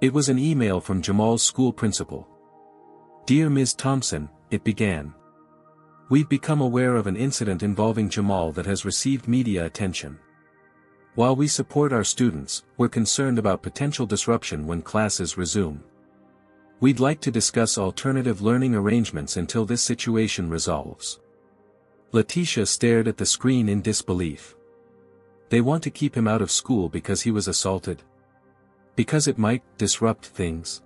It was an email from Jamal's school principal. Dear Ms. Thompson, it began. We've become aware of an incident involving Jamal that has received media attention. While we support our students, we're concerned about potential disruption when classes resume. We'd like to discuss alternative learning arrangements until this situation resolves. Letitia stared at the screen in disbelief. They want to keep him out of school because he was assaulted? Because it might disrupt things?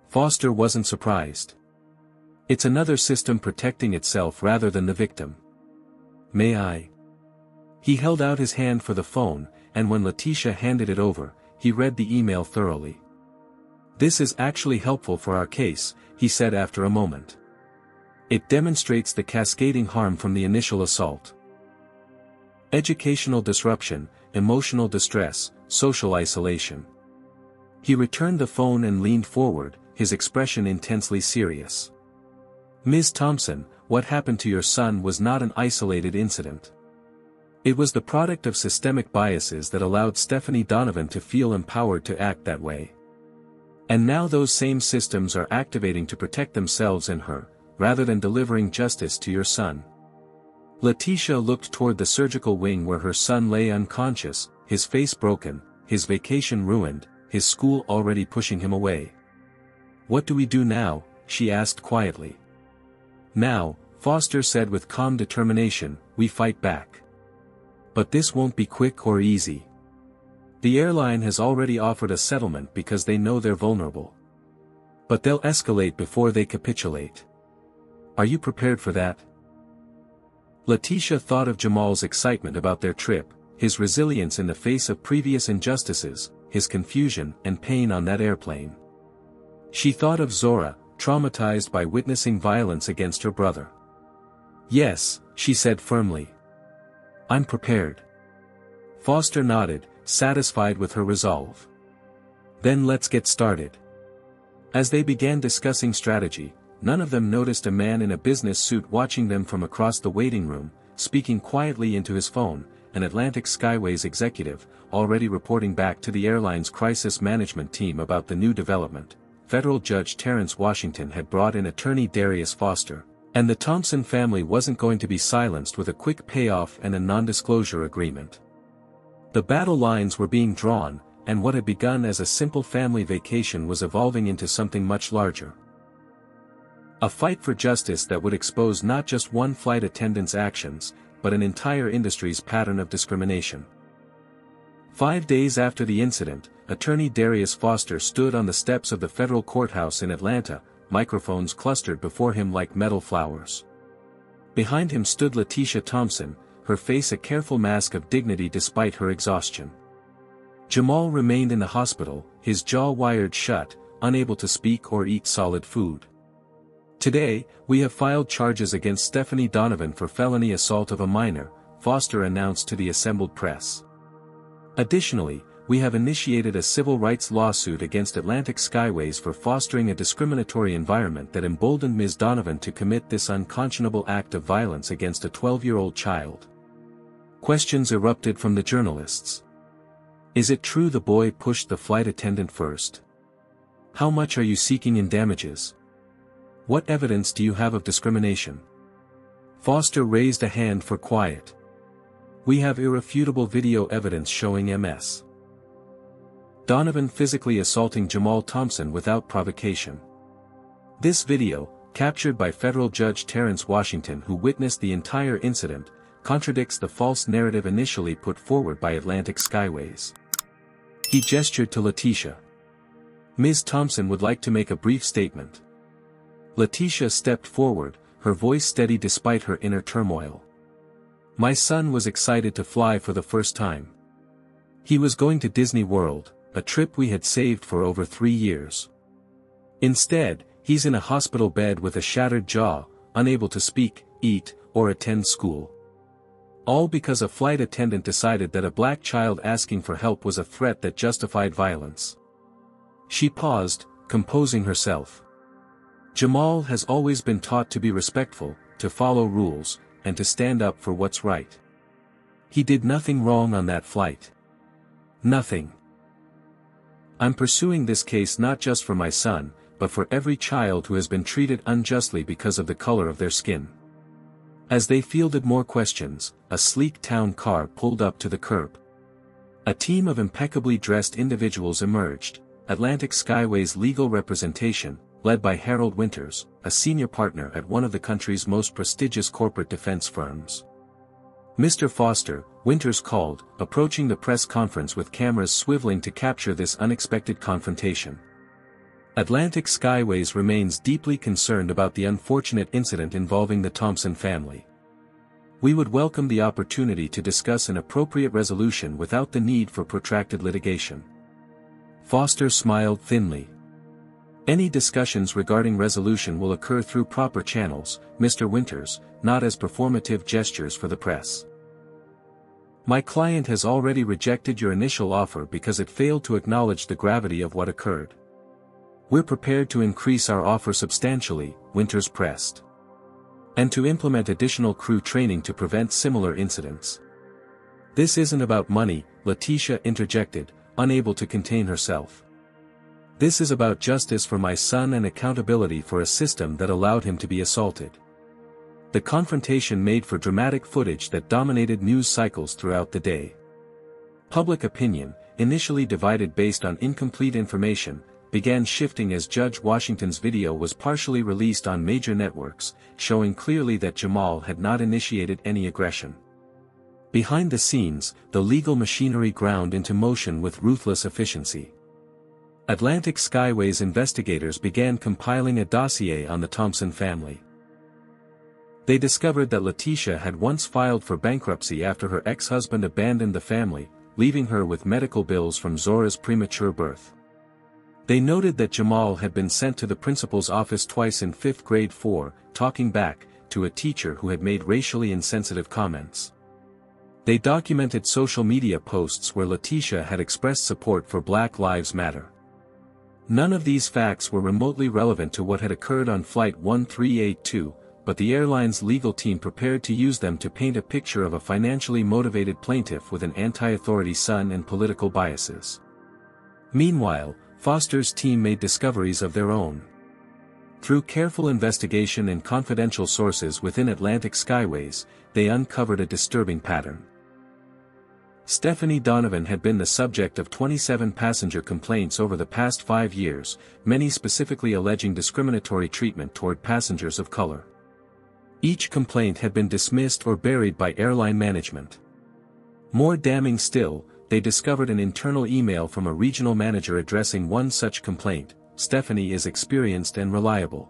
Foster wasn't surprised. It's another system protecting itself rather than the victim. May I? He held out his hand for the phone, and when Letitia handed it over, he read the email thoroughly. This is actually helpful for our case, he said after a moment. It demonstrates the cascading harm from the initial assault. Educational disruption, emotional distress, social isolation. He returned the phone and leaned forward, his expression intensely serious. Ms. Thompson, what happened to your son was not an isolated incident. It was the product of systemic biases that allowed Stephanie Donovan to feel empowered to act that way. And now those same systems are activating to protect themselves and her, rather than delivering justice to your son. Letitia looked toward the surgical wing where her son lay unconscious, his face broken, his vacation ruined, his school already pushing him away. What do we do now? She asked quietly. Now, Foster said with calm determination, we fight back. But this won't be quick or easy. The airline has already offered a settlement because they know they're vulnerable. But they'll escalate before they capitulate. Are you prepared for that? Letitia thought of Jamal's excitement about their trip, his resilience in the face of previous injustices, his confusion and pain on that airplane. She thought of Zora, traumatized by witnessing violence against her brother. Yes, she said firmly. I'm prepared. Foster nodded, satisfied with her resolve. Then let's get started. As they began discussing strategy, none of them noticed a man in a business suit watching them from across the waiting room, speaking quietly into his phone, an Atlantic Skyways executive, already reporting back to the airline's crisis management team about the new development. Federal Judge Terrence Washington had brought in attorney Darius Foster, and the Thompson family wasn't going to be silenced with a quick payoff and a non-disclosure agreement. The battle lines were being drawn, and what had begun as a simple family vacation was evolving into something much larger. A fight for justice that would expose not just one flight attendant's actions, but an entire industry's pattern of discrimination. 5 days after the incident, attorney Darius Foster stood on the steps of the federal courthouse in Atlanta, microphones clustered before him like metal flowers. Behind him stood Letitia Thompson, her face a careful mask of dignity despite her exhaustion. Jamal remained in the hospital, his jaw wired shut, unable to speak or eat solid food. Today, we have filed charges against Stephanie Donovan for felony assault of a minor, Foster announced to the assembled press. Additionally, we have initiated a civil rights lawsuit against Atlantic Skyways for fostering a discriminatory environment that emboldened Ms. Donovan to commit this unconscionable act of violence against a 12-year-old child. Questions erupted from the journalists. Is it true the boy pushed the flight attendant first? How much are you seeking in damages? What evidence do you have of discrimination? Foster raised a hand for quiet. We have irrefutable video evidence showing Ms. Donovan physically assaulting Jamal Thompson without provocation. This video, captured by federal judge Terrence Washington, who witnessed the entire incident, contradicts the false narrative initially put forward by Atlantic Skyways. He gestured to Letitia. Ms. Thompson would like to make a brief statement. Letitia stepped forward, her voice steady despite her inner turmoil. My son was excited to fly for the first time. He was going to Disney World, a trip we had saved for over 3 years. Instead, he's in a hospital bed with a shattered jaw, unable to speak, eat, or attend school. All because a flight attendant decided that a black child asking for help was a threat that justified violence. She paused, composing herself. Jamal has always been taught to be respectful, to follow rules, and to stand up for what's right. He did nothing wrong on that flight. Nothing. I'm pursuing this case not just for my son, but for every child who has been treated unjustly because of the color of their skin. As they fielded more questions, a sleek town car pulled up to the curb. A team of impeccably dressed individuals emerged, Atlantic Skyways legal representation, led by Harold Winters, a senior partner at one of the country's most prestigious corporate defense firms. Mr. Foster, Winters called, approaching the press conference with cameras swiveling to capture this unexpected confrontation. Atlantic Skyways remains deeply concerned about the unfortunate incident involving the Thompson family. We would welcome the opportunity to discuss an appropriate resolution without the need for protracted litigation. Foster smiled thinly. Any discussions regarding resolution will occur through proper channels, Mr. Winters, not as performative gestures for the press. My client has already rejected your initial offer because it failed to acknowledge the gravity of what occurred. We're prepared to increase our offer substantially, Winters pressed. And to implement additional crew training to prevent similar incidents. This isn't about money, Letitia interjected, unable to contain herself. This is about justice for my son and accountability for a system that allowed him to be assaulted. The confrontation made for dramatic footage that dominated news cycles throughout the day. Public opinion, initially divided based on incomplete information, began shifting as Judge Washington's video was partially released on major networks, showing clearly that Jamal had not initiated any aggression. Behind the scenes, the legal machinery ground into motion with ruthless efficiency. Atlantic Skyways investigators began compiling a dossier on the Thompson family. They discovered that Letitia had once filed for bankruptcy after her ex-husband abandoned the family, leaving her with medical bills from Zora's premature birth. They noted that Jamal had been sent to the principal's office twice in 5th grade for talking back to a teacher who had made racially insensitive comments. They documented social media posts where Letitia had expressed support for Black Lives Matter. None of these facts were remotely relevant to what had occurred on Flight 1382, but the airline's legal team prepared to use them to paint a picture of a financially motivated plaintiff with an anti-authority son and political biases. Meanwhile, Foster's team made discoveries of their own. Through careful investigation and confidential sources within Atlantic Skyways, they uncovered a disturbing pattern. Stephanie Donovan had been the subject of 27 passenger complaints over the past 5 years, many specifically alleging discriminatory treatment toward passengers of color. Each complaint had been dismissed or buried by airline management. More damning still, they discovered an internal email from a regional manager addressing one such complaint: Stephanie is experienced and reliable.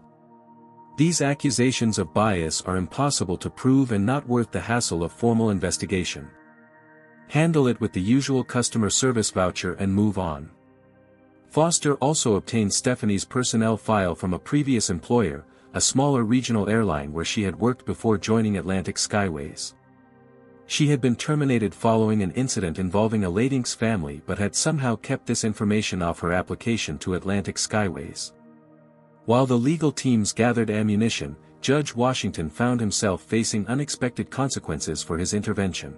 These accusations of bias are impossible to prove and not worth the hassle of formal investigation. Handle it with the usual customer service voucher and move on. Foster also obtained Stephanie's personnel file from a previous employer, a smaller regional airline where she had worked before joining Atlantic Skyways. She had been terminated following an incident involving a Lading's family but had somehow kept this information off her application to Atlantic Skyways. While the legal teams gathered ammunition, Judge Washington found himself facing unexpected consequences for his intervention.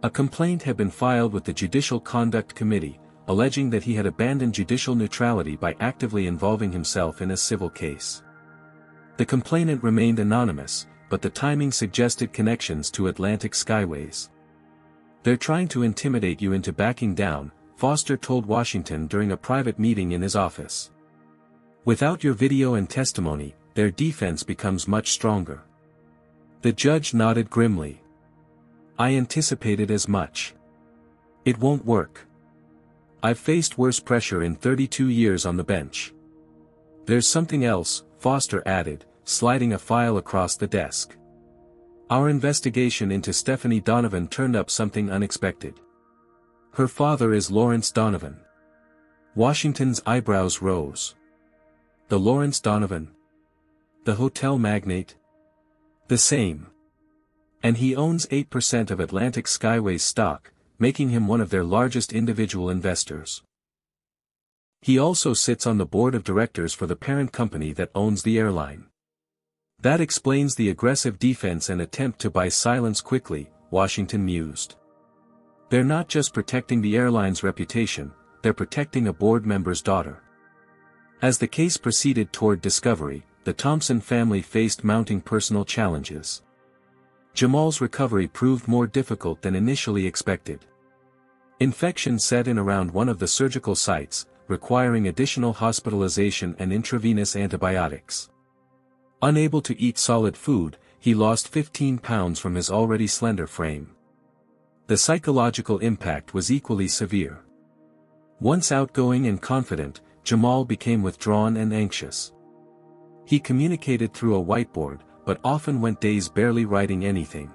A complaint had been filed with the Judicial Conduct Committee, alleging that he had abandoned judicial neutrality by actively involving himself in a civil case. The complainant remained anonymous, but the timing suggested connections to Atlantic Skyways. "They're trying to intimidate you into backing down," Foster told Washington during a private meeting in his office. "Without your video and testimony, their defense becomes much stronger." The judge nodded grimly. "I anticipated as much. It won't work. I've faced worse pressure in 32 years on the bench." "There's something else," Foster added, sliding a file across the desk. "Our investigation into Stephanie Donovan turned up something unexpected. Her father is Lawrence Donovan." Washington's eyebrows rose. "The Lawrence Donovan? The hotel magnate?" "The same. And he owns 8% of Atlantic Skyways stock, making him one of their largest individual investors. He also sits on the board of directors for the parent company that owns the airline." "That explains the aggressive defense and attempt to buy silence quickly," Washington mused. "They're not just protecting the airline's reputation, they're protecting a board member's daughter." As the case proceeded toward discovery, the Thompson family faced mounting personal challenges. Jamal's recovery proved more difficult than initially expected. Infection set in around one of the surgical sites, requiring additional hospitalization and intravenous antibiotics. Unable to eat solid food, he lost 15 pounds from his already slender frame. The psychological impact was equally severe. Once outgoing and confident, Jamal became withdrawn and anxious. He communicated through a whiteboard, but often went days barely writing anything.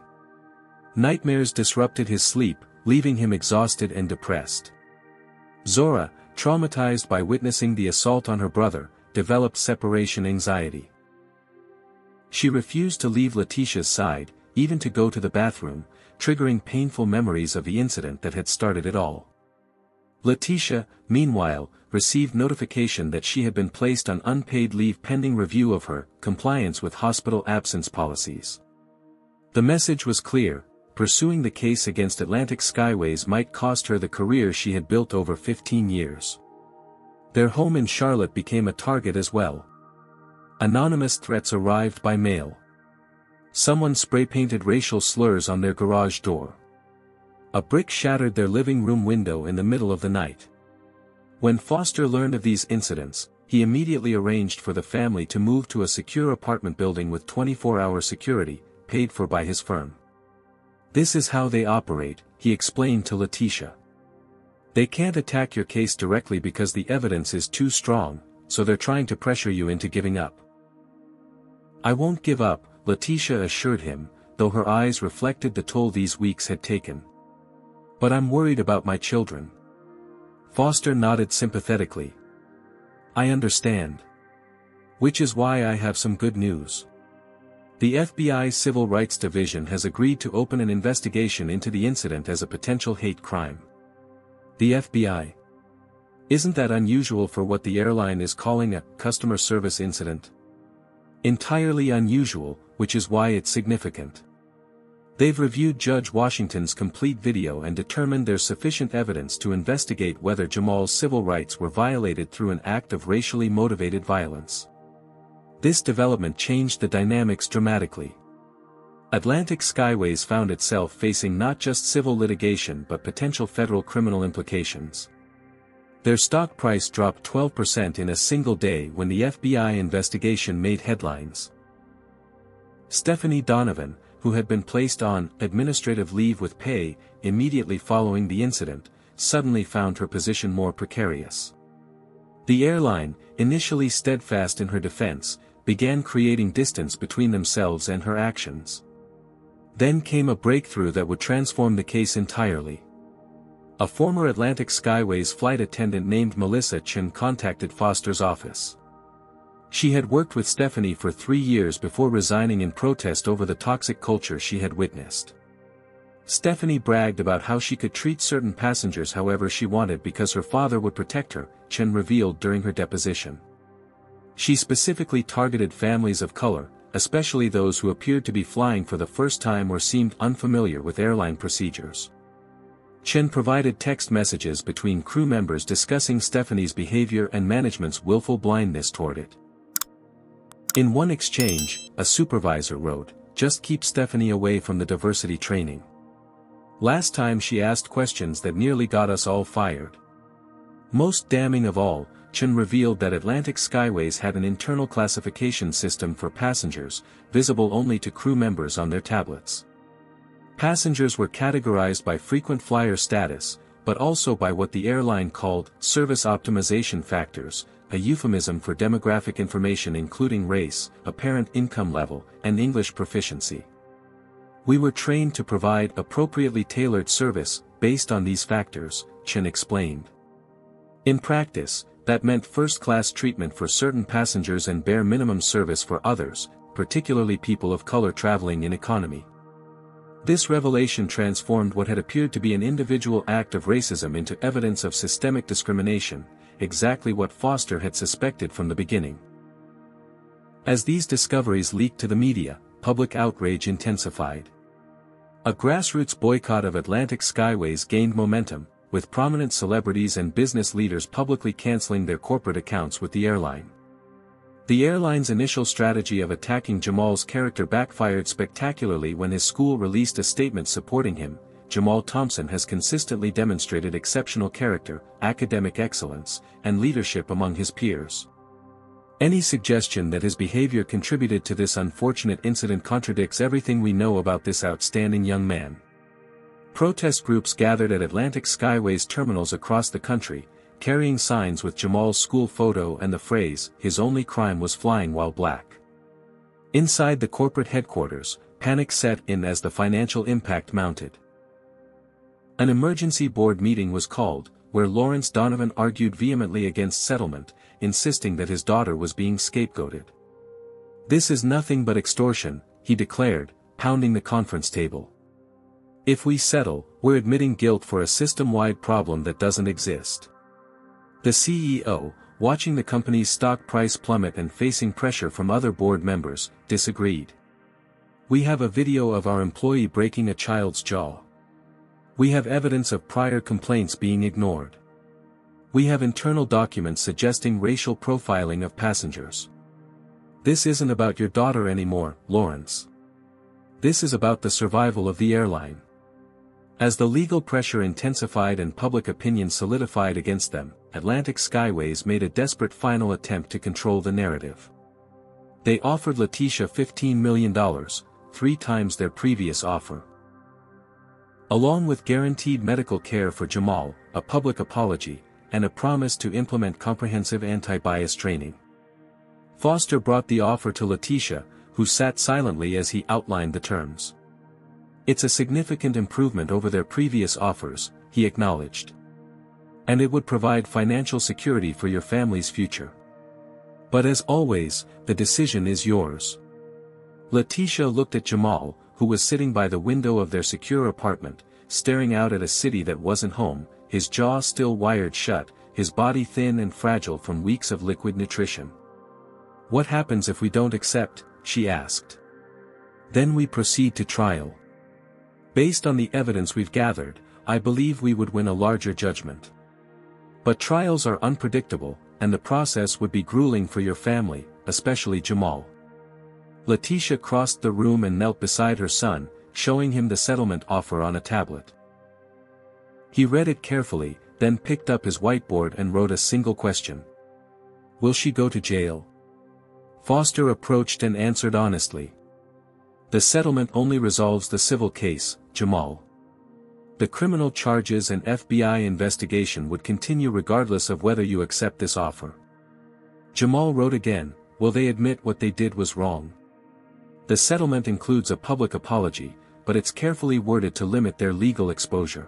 Nightmares disrupted his sleep, leaving him exhausted and depressed. Zora, traumatized by witnessing the assault on her brother, developed separation anxiety. She refused to leave Letitia's side, even to go to the bathroom, triggering painful memories of the incident that had started it all. Letitia, meanwhile, received notification that she had been placed on unpaid leave pending review of her compliance with hospital absence policies. The message was clear: pursuing the case against Atlantic Skyways might cost her the career she had built over 15 years. Their home in Charlotte became a target as well. Anonymous threats arrived by mail. Someone spray-painted racial slurs on their garage door. A brick shattered their living room window in the middle of the night. When Foster learned of these incidents, he immediately arranged for the family to move to a secure apartment building with 24-hour security, paid for by his firm. "This is how they operate," he explained to Letitia. "They can't attack your case directly because the evidence is too strong, so they're trying to pressure you into giving up." "I won't give up," Letitia assured him, though her eyes reflected the toll these weeks had taken. "But I'm worried about my children." Foster nodded sympathetically. "I understand. Which is why I have some good news. The FBI Civil Rights Division has agreed to open an investigation into the incident as a potential hate crime." "The FBI? Isn't that unusual for what the airline is calling a customer service incident?" "Entirely unusual, which is why it's significant. They've reviewed Judge Washington's complete video and determined there's sufficient evidence to investigate whether Jamal's civil rights were violated through an act of racially motivated violence." This development changed the dynamics dramatically. Atlantic Skyways found itself facing not just civil litigation but potential federal criminal implications. Their stock price dropped 12% in a single day when the FBI investigation made headlines. Stephanie Donovan, who had been placed on administrative leave with pay immediately following the incident, suddenly found her position more precarious. The airline, initially steadfast in her defense, began creating distance between themselves and her actions. Then came a breakthrough that would transform the case entirely. A former Atlantic Skyways flight attendant named Melissa Chen contacted Foster's office. She had worked with Stephanie for 3 years before resigning in protest over the toxic culture she had witnessed. Stephanie bragged about how she could treat certain passengers however she wanted because her father would protect her, Chen revealed during her deposition. She specifically targeted families of color, especially those who appeared to be flying for the first time or seemed unfamiliar with airline procedures. Chen provided text messages between crew members discussing Stephanie's behavior and management's willful blindness toward it. In one exchange, a supervisor wrote, "Just keep Stephanie away from the diversity training. Last time she asked questions that nearly got us all fired." Most damning of all, Chen revealed that Atlantic Skyways had an internal classification system for passengers, visible only to crew members on their tablets. Passengers were categorized by frequent flyer status, but also by what the airline called service optimization factors, a euphemism for demographic information including race, apparent income level, and English proficiency. "We were trained to provide appropriately tailored service, based on these factors," Chen explained. In practice, that meant first-class treatment for certain passengers and bare minimum service for others, particularly people of color traveling in economy. This revelation transformed what had appeared to be an individual act of racism into evidence of systemic discrimination, exactly what Foster had suspected from the beginning. As these discoveries leaked to the media, public outrage intensified. A grassroots boycott of Atlantic Skyways gained momentum, with prominent celebrities and business leaders publicly canceling their corporate accounts with the airline. The airline's initial strategy of attacking Jamal's character backfired spectacularly when his school released a statement supporting him. Jamal Thompson has consistently demonstrated exceptional character, academic excellence, and leadership among his peers. Any suggestion that his behavior contributed to this unfortunate incident contradicts everything we know about this outstanding young man. Protest groups gathered at Atlantic Skyways terminals across the country, carrying signs with Jamal's school photo and the phrase, "His only crime was flying while black." Inside the corporate headquarters, panic set in as the financial impact mounted. An emergency board meeting was called, where Lawrence Donovan argued vehemently against settlement, insisting that his daughter was being scapegoated. "This is nothing but extortion," he declared, pounding the conference table. "If we settle, we're admitting guilt for a system-wide problem that doesn't exist." The CEO, watching the company's stock price plummet and facing pressure from other board members, disagreed. "We have a video of our employee breaking a child's jaw. We have evidence of prior complaints being ignored. We have internal documents suggesting racial profiling of passengers. This isn't about your daughter anymore, Lawrence. This is about the survival of the airline." As the legal pressure intensified and public opinion solidified against them, Atlantic Skyways made a desperate final attempt to control the narrative. They offered Letitia $15 million, 3 times their previous offer. Along with guaranteed medical care for Jamal, a public apology, and a promise to implement comprehensive anti-bias training. Foster brought the offer to Letitia, who sat silently as he outlined the terms. "It's a significant improvement over their previous offers," he acknowledged. "And it would provide financial security for your family's future. But as always, the decision is yours." Letitia looked at Jamal, who was sitting by the window of their secure apartment, staring out at a city that wasn't home, his jaw still wired shut, his body thin and fragile from weeks of liquid nutrition. "What happens if we don't accept?" she asked. "Then we proceed to trial. Based on the evidence we've gathered, I believe we would win a larger judgment. But trials are unpredictable, and the process would be grueling for your family, especially Jamal." Letitia crossed the room and knelt beside her son, showing him the settlement offer on a tablet. He read it carefully, then picked up his whiteboard and wrote a single question. "Will she go to jail?" Foster approached and answered honestly. "The settlement only resolves the civil case, Jamal. The criminal charges and FBI investigation would continue regardless of whether you accept this offer." Jamal wrote again, "Will they admit what they did was wrong?" The settlement includes a public apology, but it's carefully worded to limit their legal exposure.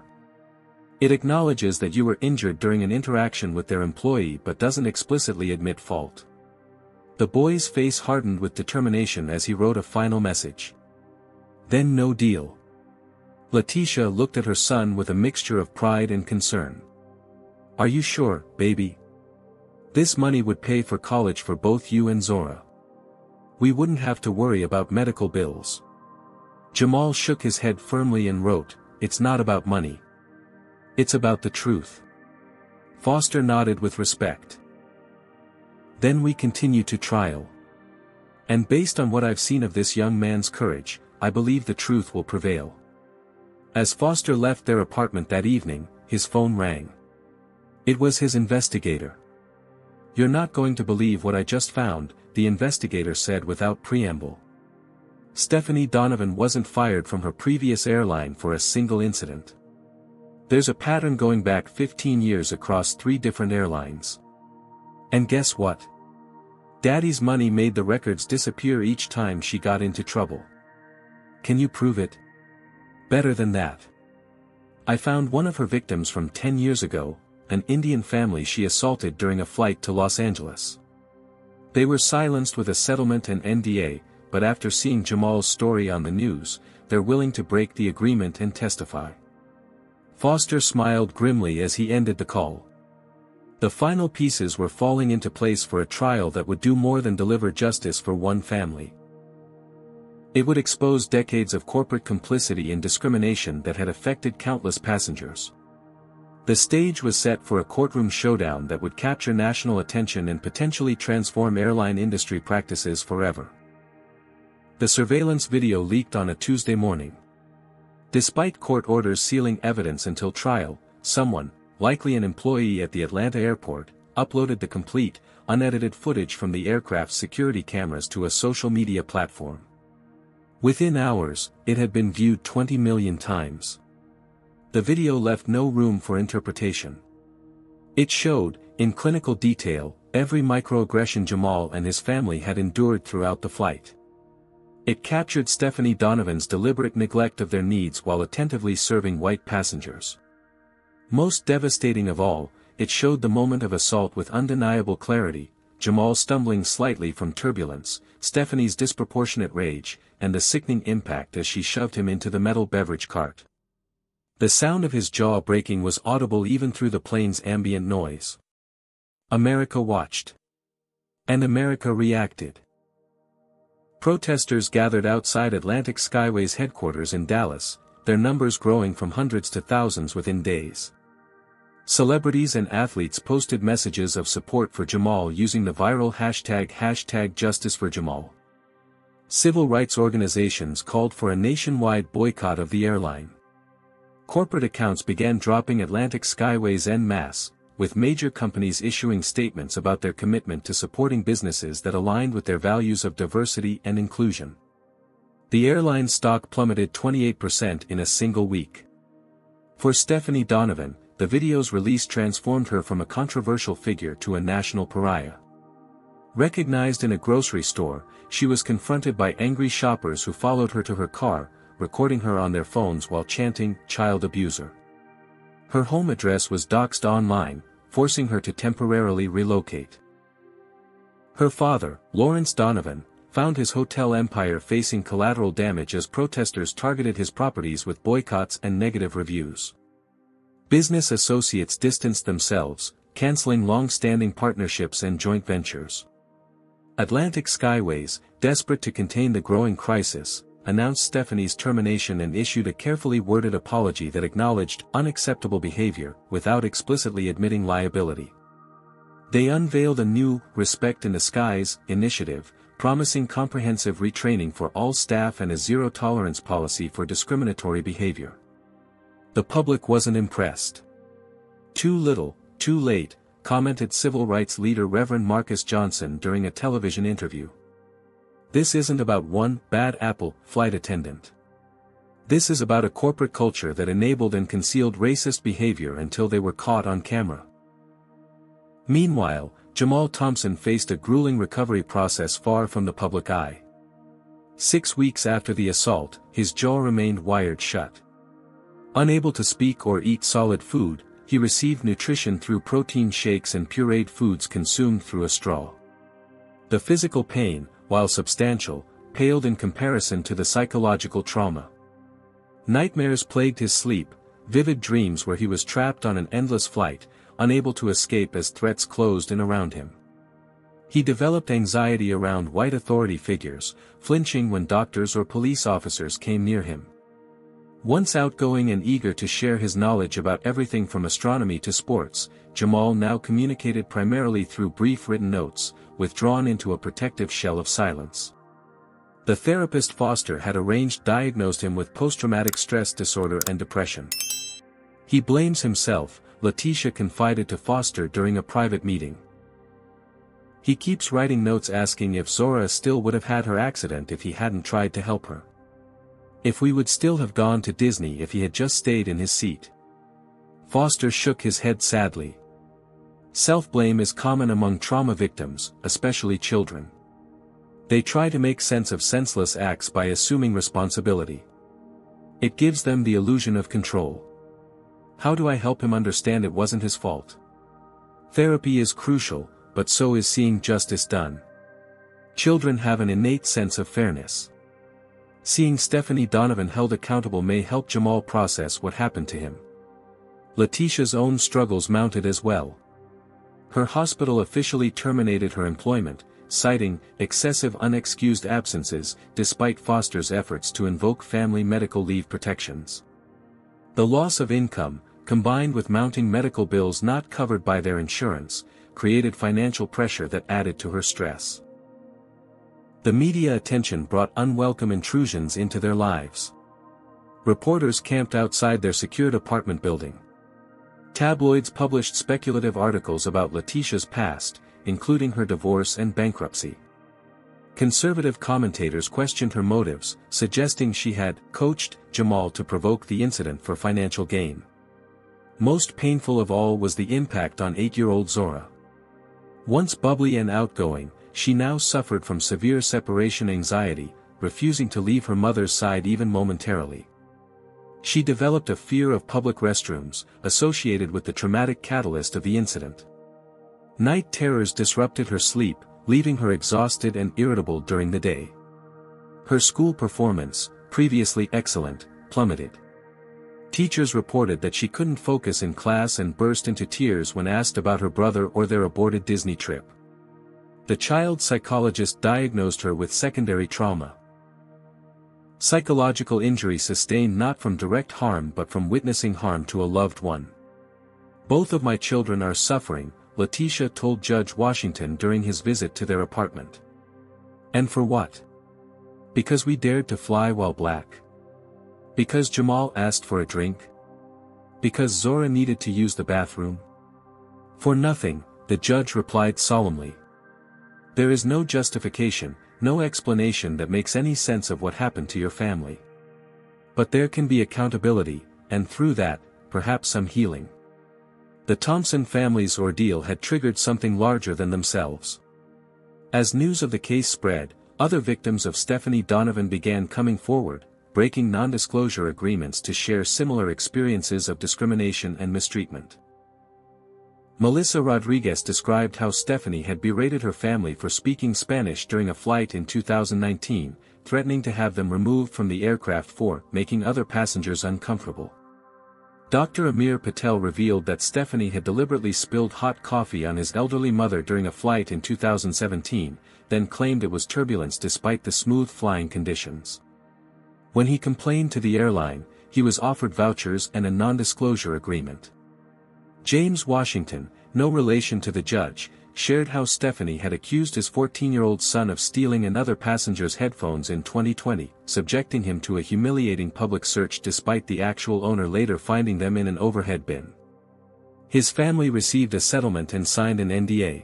It acknowledges that you were injured during an interaction with their employee but doesn't explicitly admit fault. The boy's face hardened with determination as he wrote a final message. "Then no deal." Letitia looked at her son with a mixture of pride and concern. "Are you sure, baby? This money would pay for college for both you and Zora. We wouldn't have to worry about medical bills." Jamal shook his head firmly and wrote, "It's not about money. It's about the truth." Foster nodded with respect. "Then we continue to trial. And based on what I've seen of this young man's courage, I believe the truth will prevail." As Foster left their apartment that evening, his phone rang. It was his investigator. "You're not going to believe what I just found," the investigator said without preamble. Stephanie Donovan wasn't fired from her previous airline for a single incident. There's a pattern going back 15 years across 3 different airlines. And guess what? Daddy's money made the records disappear each time she got into trouble. Can you prove it? Better than that. I found one of her victims from 10 years ago, an Indian family she assaulted during a flight to Los Angeles. They were silenced with a settlement and NDA, but after seeing Jamal's story on the news, they're willing to break the agreement and testify. Foster smiled grimly as he ended the call. The final pieces were falling into place for a trial that would do more than deliver justice for one family. It would expose decades of corporate complicity and discrimination that had affected countless passengers. The stage was set for a courtroom showdown that would capture national attention and potentially transform airline industry practices forever. The surveillance video leaked on a Tuesday morning. Despite court orders sealing evidence until trial, someone, likely an employee at the Atlanta airport, uploaded the complete, unedited footage from the aircraft's security cameras to a social media platform. Within hours, it had been viewed 20 million times. The video left no room for interpretation. It showed, in clinical detail, every microaggression Jamal and his family had endured throughout the flight. It captured Stephanie Donovan's deliberate neglect of their needs while attentively serving white passengers. Most devastating of all, it showed the moment of assault with undeniable clarity, Jamal stumbling slightly from turbulence, Stephanie's disproportionate rage, and the sickening impact as she shoved him into the metal beverage cart. The sound of his jaw breaking was audible even through the plane's ambient noise. America watched. And America reacted. Protesters gathered outside Atlantic Skyway's headquarters in Dallas, their numbers growing from hundreds to thousands within days. Celebrities and athletes posted messages of support for Jamal using the viral hashtag #JusticeForJamal. Civil rights organizations called for a nationwide boycott of the airline. Corporate accounts began dropping Atlantic Skyways en masse, with major companies issuing statements about their commitment to supporting businesses that aligned with their values of diversity and inclusion. The airline's stock plummeted 28% in a single week. For Stephanie Donovan, the video's release transformed her from a controversial figure to a national pariah. Recognized in a grocery store, she was confronted by angry shoppers who followed her to her car, recording her on their phones while chanting, "Child abuser." Her home address was doxed online, forcing her to temporarily relocate. Her father, Lawrence Donovan, found his hotel empire facing collateral damage as protesters targeted his properties with boycotts and negative reviews. Business associates distanced themselves, canceling long-standing partnerships and joint ventures. Atlantic Skyways, desperate to contain the growing crisis, announced Stephanie's termination and issued a carefully worded apology that acknowledged unacceptable behavior, without explicitly admitting liability. They unveiled a new Respect in the Skies initiative, promising comprehensive retraining for all staff and a zero-tolerance policy for discriminatory behavior. The public wasn't impressed. "Too little, too late," commented civil rights leader Reverend Marcus Johnson during a television interview. "This isn't about one bad apple flight attendant. This is about a corporate culture that enabled and concealed racist behavior until they were caught on camera." Meanwhile, Jamal Thompson faced a grueling recovery process far from the public eye. 6 weeks after the assault, his jaw remained wired shut. Unable to speak or eat solid food, he received nutrition through protein shakes and pureed foods consumed through a straw. The physical pain, while substantial, paled in comparison to the psychological trauma. Nightmares plagued his sleep, vivid dreams where he was trapped on an endless flight, unable to escape as threats closed in around him. He developed anxiety around white authority figures, flinching when doctors or police officers came near him. Once outgoing and eager to share his knowledge about everything from astronomy to sports, Jamal now communicated primarily through brief written notes, withdrawn into a protective shell of silence. The therapist Foster had arranged diagnosed him with post-traumatic stress disorder and depression. He blames himself, Letitia confided to Foster during a private meeting. He keeps writing notes asking if Zora still would have had her accident if he hadn't tried to help her. If we would still have gone to Disney if he had just stayed in his seat. Foster shook his head sadly. Self-blame is common among trauma victims, especially children. They try to make sense of senseless acts by assuming responsibility. It gives them the illusion of control. How do I help him understand it wasn't his fault? Therapy is crucial, but so is seeing justice done. Children have an innate sense of fairness. Seeing Stephanie Donovan held accountable may help Jamal process what happened to him. Letitia's own struggles mounted as well. Her hospital officially terminated her employment, citing excessive unexcused absences, despite Foster's efforts to invoke family medical leave protections. The loss of income, combined with mounting medical bills not covered by their insurance, created financial pressure that added to her stress. The media attention brought unwelcome intrusions into their lives. Reporters camped outside their secured apartment building. Tabloids published speculative articles about Letitia's past, including her divorce and bankruptcy. Conservative commentators questioned her motives, suggesting she had coached Jamal to provoke the incident for financial gain. Most painful of all was the impact on 8-year-old Zora. Once bubbly and outgoing, she now suffered from severe separation anxiety, refusing to leave her mother's side even momentarily. She developed a fear of public restrooms, associated with the traumatic catalyst of the incident. Night terrors disrupted her sleep, leaving her exhausted and irritable during the day. Her school performance, previously excellent, plummeted. Teachers reported that she couldn't focus in class and burst into tears when asked about her brother or their aborted Disney trip. The child psychologist diagnosed her with secondary trauma. Psychological injury sustained not from direct harm but from witnessing harm to a loved one. Both of my children are suffering, Letitia told Judge Washington during his visit to their apartment. And for what? Because we dared to fly while black. Because Jamal asked for a drink? Because Zora needed to use the bathroom? For nothing, the judge replied solemnly. There is no justification, no explanation that makes any sense of what happened to your family. But there can be accountability, and through that, perhaps some healing. The Thompson family's ordeal had triggered something larger than themselves. As news of the case spread, other victims of Stephanie Donovan began coming forward, breaking non-disclosure agreements to share similar experiences of discrimination and mistreatment. Melissa Rodriguez described how Stephanie had berated her family for speaking Spanish during a flight in 2019, threatening to have them removed from the aircraft for making other passengers uncomfortable. Dr. Amir Patel revealed that Stephanie had deliberately spilled hot coffee on his elderly mother during a flight in 2017, then claimed it was turbulence despite the smooth flying conditions. When he complained to the airline, he was offered vouchers and a non-disclosure agreement. James Washington, no relation to the judge, shared how Stephanie had accused his 14-year-old son of stealing another passenger's headphones in 2020, subjecting him to a humiliating public search despite the actual owner later finding them in an overhead bin. His family received a settlement and signed an NDA.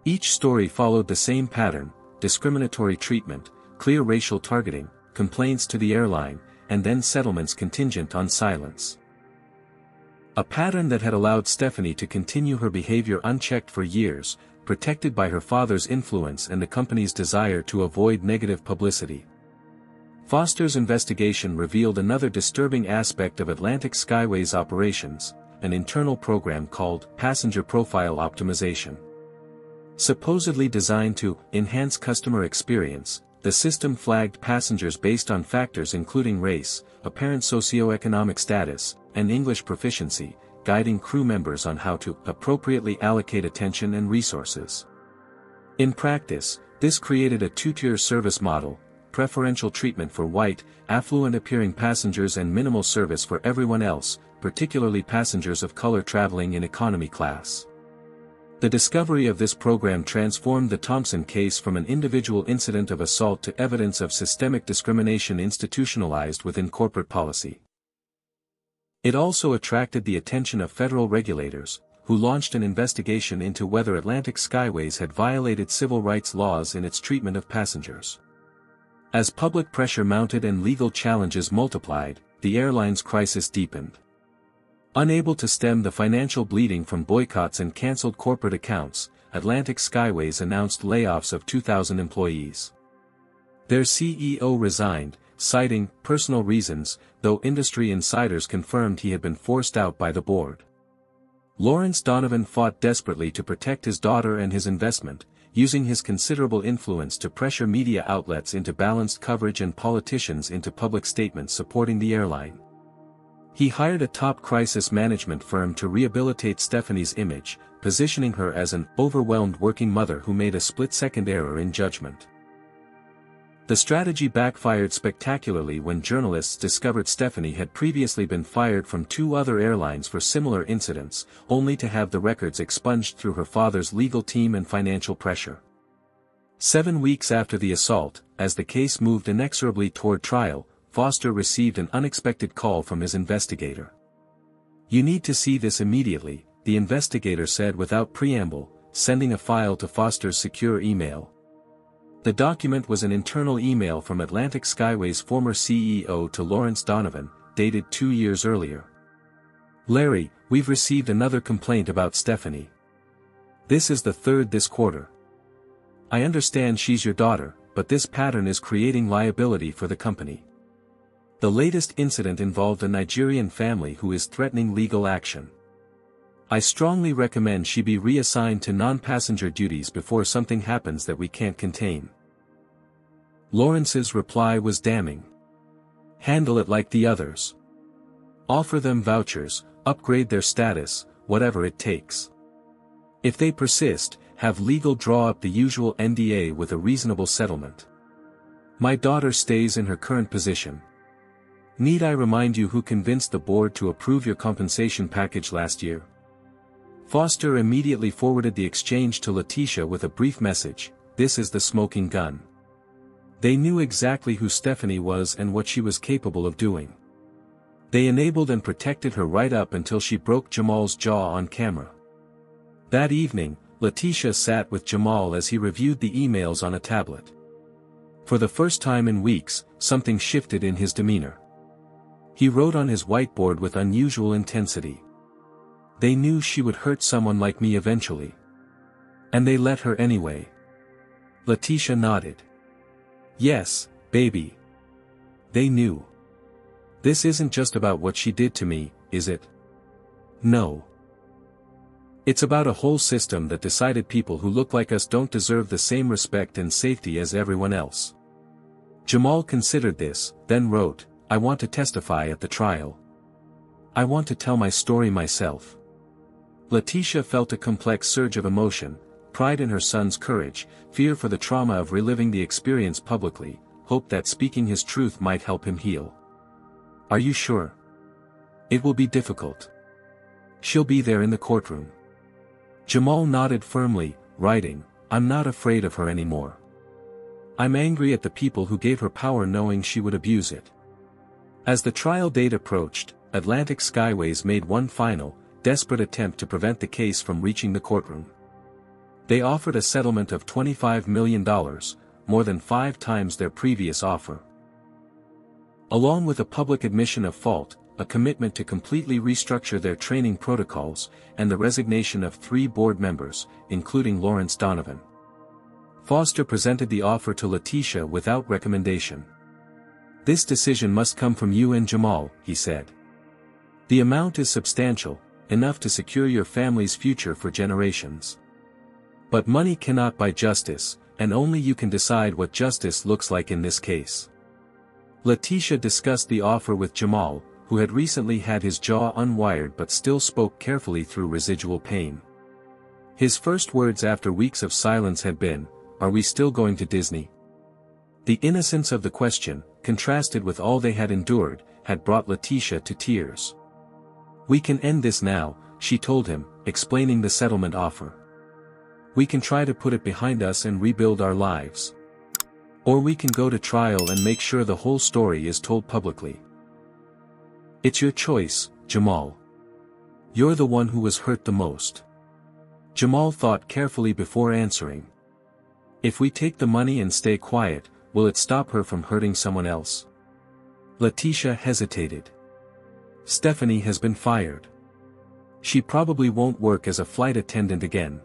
Each story followed the same pattern: discriminatory treatment, clear racial targeting, complaints to the airline, and then settlements contingent on silence. A pattern that had allowed Stephanie to continue her behavior unchecked for years, protected by her father's influence and the company's desire to avoid negative publicity. Foster's investigation revealed another disturbing aspect of Atlantic Skyways operations, an internal program called passenger profile optimization. Supposedly designed to enhance customer experience, the system flagged passengers based on factors including race, apparent socioeconomic status, and English proficiency, guiding crew members on how to appropriately allocate attention and resources. In practice, this created a two-tier service model: preferential treatment for white, affluent-appearing passengers and minimal service for everyone else, particularly passengers of color traveling in economy class. The discovery of this program transformed the Thompson case from an individual incident of assault to evidence of systemic discrimination institutionalized within corporate policy. It also attracted the attention of federal regulators, who launched an investigation into whether Atlantic Skyways had violated civil rights laws in its treatment of passengers. As public pressure mounted and legal challenges multiplied, the airline's crisis deepened. Unable to stem the financial bleeding from boycotts and cancelled corporate accounts, Atlantic Skyways announced layoffs of 2,000 employees. Their CEO resigned, citing personal reasons, though industry insiders confirmed he had been forced out by the board. Lawrence Donovan fought desperately to protect his daughter and his investment, using his considerable influence to pressure media outlets into balanced coverage and politicians into public statements supporting the airline. He hired a top crisis management firm to rehabilitate Stephanie's image, positioning her as an overwhelmed working mother who made a split-second error in judgment. The strategy backfired spectacularly when journalists discovered Stephanie had previously been fired from 2 other airlines for similar incidents, only to have the records expunged through her father's legal team and financial pressure. 7 weeks after the assault, as the case moved inexorably toward trial, Foster received an unexpected call from his investigator. "You need to see this immediately," the investigator said without preamble, sending a file to Foster's secure email. The document was an internal email from Atlantic Skyways' former CEO to Lawrence Donovan, dated 2 years earlier. "Larry, we've received another complaint about Stephanie. This is the 3rd this quarter. I understand she's your daughter, but this pattern is creating liability for the company. The latest incident involved a Nigerian family who is threatening legal action. I strongly recommend she be reassigned to non-passenger duties before something happens that we can't contain." Lawrence's reply was damning. "Handle it like the others. Offer them vouchers, upgrade their status, whatever it takes. If they persist, have legal draw up the usual NDA with a reasonable settlement. My daughter stays in her current position. Need I remind you who convinced the board to approve your compensation package last year?" Foster immediately forwarded the exchange to Letitia with a brief message: "This is the smoking gun." They knew exactly who Stephanie was and what she was capable of doing. They enabled and protected her right up until she broke Jamal's jaw on camera. That evening, Letitia sat with Jamal as he reviewed the emails on a tablet. For the first time in weeks, something shifted in his demeanor. He wrote on his whiteboard with unusual intensity. "They knew she would hurt someone like me eventually. And they let her anyway." Letitia nodded. "Yes, baby. They knew. This isn't just about what she did to me, is it? No. It's about a whole system that decided people who look like us don't deserve the same respect and safety as everyone else." Jamal considered this, then wrote, "I want to testify at the trial. I want to tell my story myself." Letitia felt a complex surge of emotion, pride in her son's courage, fear for the trauma of reliving the experience publicly, hope that speaking his truth might help him heal. "Are you sure? It will be difficult. She'll be there in the courtroom." Jamal nodded firmly, writing, "I'm not afraid of her anymore. I'm angry at the people who gave her power knowing she would abuse it." As the trial date approached, Atlantic Skyways made one final, desperate attempt to prevent the case from reaching the courtroom. They offered a settlement of $25 million, more than 5 times their previous offer. Along with a public admission of fault, a commitment to completely restructure their training protocols, and the resignation of 3 board members, including Lawrence Donovan. Foster presented the offer to Letitia without recommendation. "This decision must come from you and Jamal," he said. "The amount is substantial, enough to secure your family's future for generations. But money cannot buy justice, and only you can decide what justice looks like in this case." Letitia discussed the offer with Jamal, who had recently had his jaw unwired but still spoke carefully through residual pain. His first words after weeks of silence had been, "Are we still going to Disney?" The innocence of the question, contrasted with all they had endured, had brought Letitia to tears. "We can end this now," she told him, explaining the settlement offer. "We can try to put it behind us and rebuild our lives. Or we can go to trial and make sure the whole story is told publicly. It's your choice, Jamal. You're the one who was hurt the most." Jamal thought carefully before answering. "If we take the money and stay quiet, will it stop her from hurting someone else?" Letitia hesitated. "Stephanie has been fired. She probably won't work as a flight attendant again.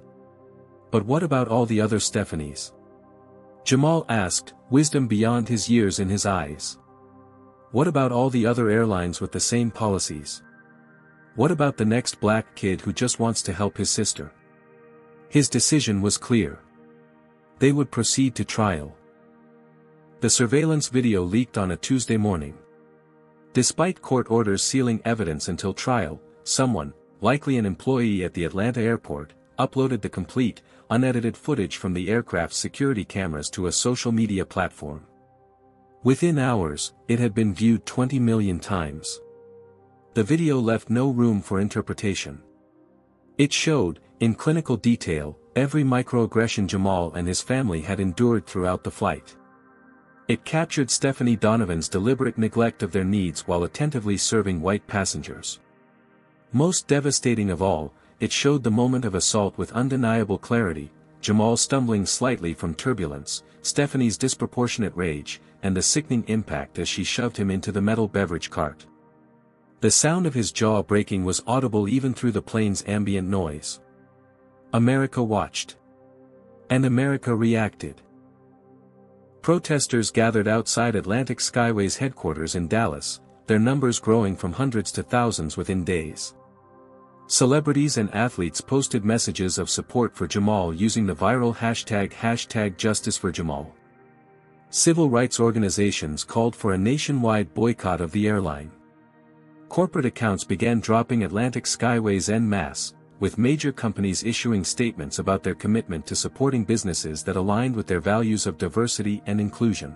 But what about all the other Stephanies?" Jamal asked, wisdom beyond his years in his eyes. "What about all the other airlines with the same policies? What about the next black kid who just wants to help his sister?" His decision was clear. They would proceed to trial. The surveillance video leaked on a Tuesday morning. Despite court orders sealing evidence until trial, someone, likely an employee at the Atlanta airport, uploaded the complete, unedited footage from the aircraft's security cameras to a social media platform. Within hours, it had been viewed 20 million times. The video left no room for interpretation. It showed, in clinical detail, every microaggression Jamal and his family had endured throughout the flight. It captured Stephanie Donovan's deliberate neglect of their needs while attentively serving white passengers. Most devastating of all, it showed the moment of assault with undeniable clarity, Jamal stumbling slightly from turbulence, Stephanie's disproportionate rage, and the sickening impact as she shoved him into the metal beverage cart. The sound of his jaw breaking was audible even through the plane's ambient noise. America watched. And America reacted. Protesters gathered outside Atlantic Skyway's headquarters in Dallas, their numbers growing from hundreds to thousands within days. Celebrities and athletes posted messages of support for Jamal using the viral hashtag #JusticeForJamal. Civil rights organizations called for a nationwide boycott of the airline. Corporate accounts began dropping Atlantic Skyways en masse, with major companies issuing statements about their commitment to supporting businesses that aligned with their values of diversity and inclusion.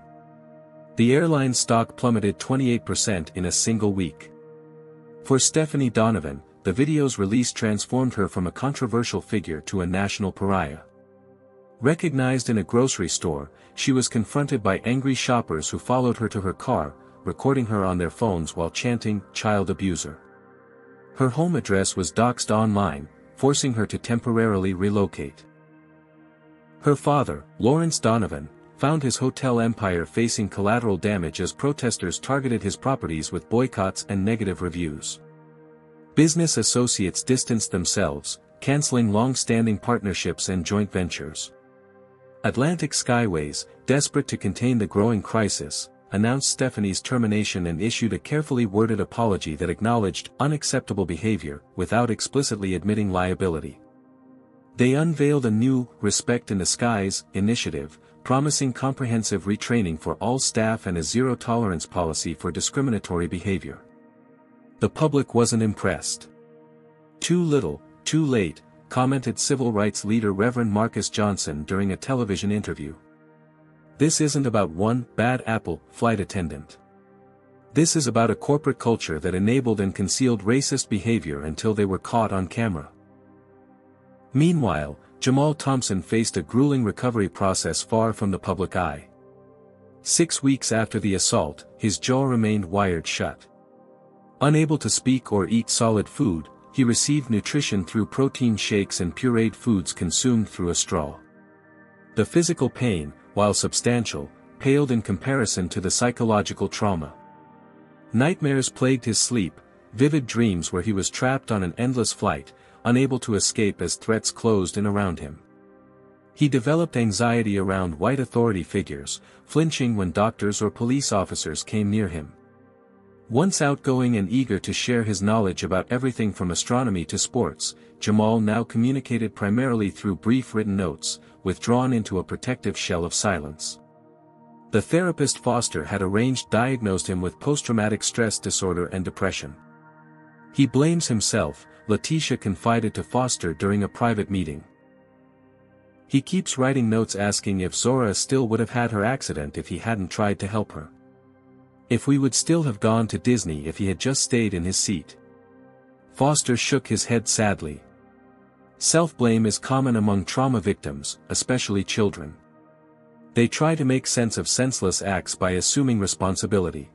The airline's stock plummeted 28% in a single week. For Stephanie Donovan, the video's release transformed her from a controversial figure to a national pariah. Recognized in a grocery store, she was confronted by angry shoppers who followed her to her car, recording her on their phones while chanting, "Child abuser." Her home address was doxed online, forcing her to temporarily relocate. Her father, Lawrence Donovan, found his hotel empire facing collateral damage as protesters targeted his properties with boycotts and negative reviews. Business associates distanced themselves, canceling long-standing partnerships and joint ventures. Atlantic Skyways, desperate to contain the growing crisis, announced Stephanie's termination and issued a carefully worded apology that acknowledged unacceptable behavior, without explicitly admitting liability. They unveiled a new Respect in the Skies initiative, promising comprehensive retraining for all staff and a zero-tolerance policy for discriminatory behavior. The public wasn't impressed. "Too little, too late," commented civil rights leader Reverend Marcus Johnson during a television interview. "This isn't about one bad apple flight attendant. This is about a corporate culture that enabled and concealed racist behavior until they were caught on camera." Meanwhile, Jamal Thompson faced a grueling recovery process far from the public eye. 6 weeks after the assault, his jaw remained wired shut. Unable to speak or eat solid food, he received nutrition through protein shakes and pureed foods consumed through a straw. The physical pain, while substantial, paled in comparison to the psychological trauma. Nightmares plagued his sleep, vivid dreams where he was trapped on an endless flight, unable to escape as threats closed in around him. He developed anxiety around white authority figures, flinching when doctors or police officers came near him. Once outgoing and eager to share his knowledge about everything from astronomy to sports, Jamal now communicated primarily through brief written notes, withdrawn into a protective shell of silence. The therapist Foster had diagnosed him with post-traumatic stress disorder and depression. "He blames himself," Letitia confided to Foster during a private meeting. He keeps writing notes asking if Zora still would have had her accident if he hadn't tried to help her. If we would still have gone to Disney if he had just stayed in his seat. Foster shook his head sadly. Self-blame is common among trauma victims, especially children. They try to make sense of senseless acts by assuming responsibility.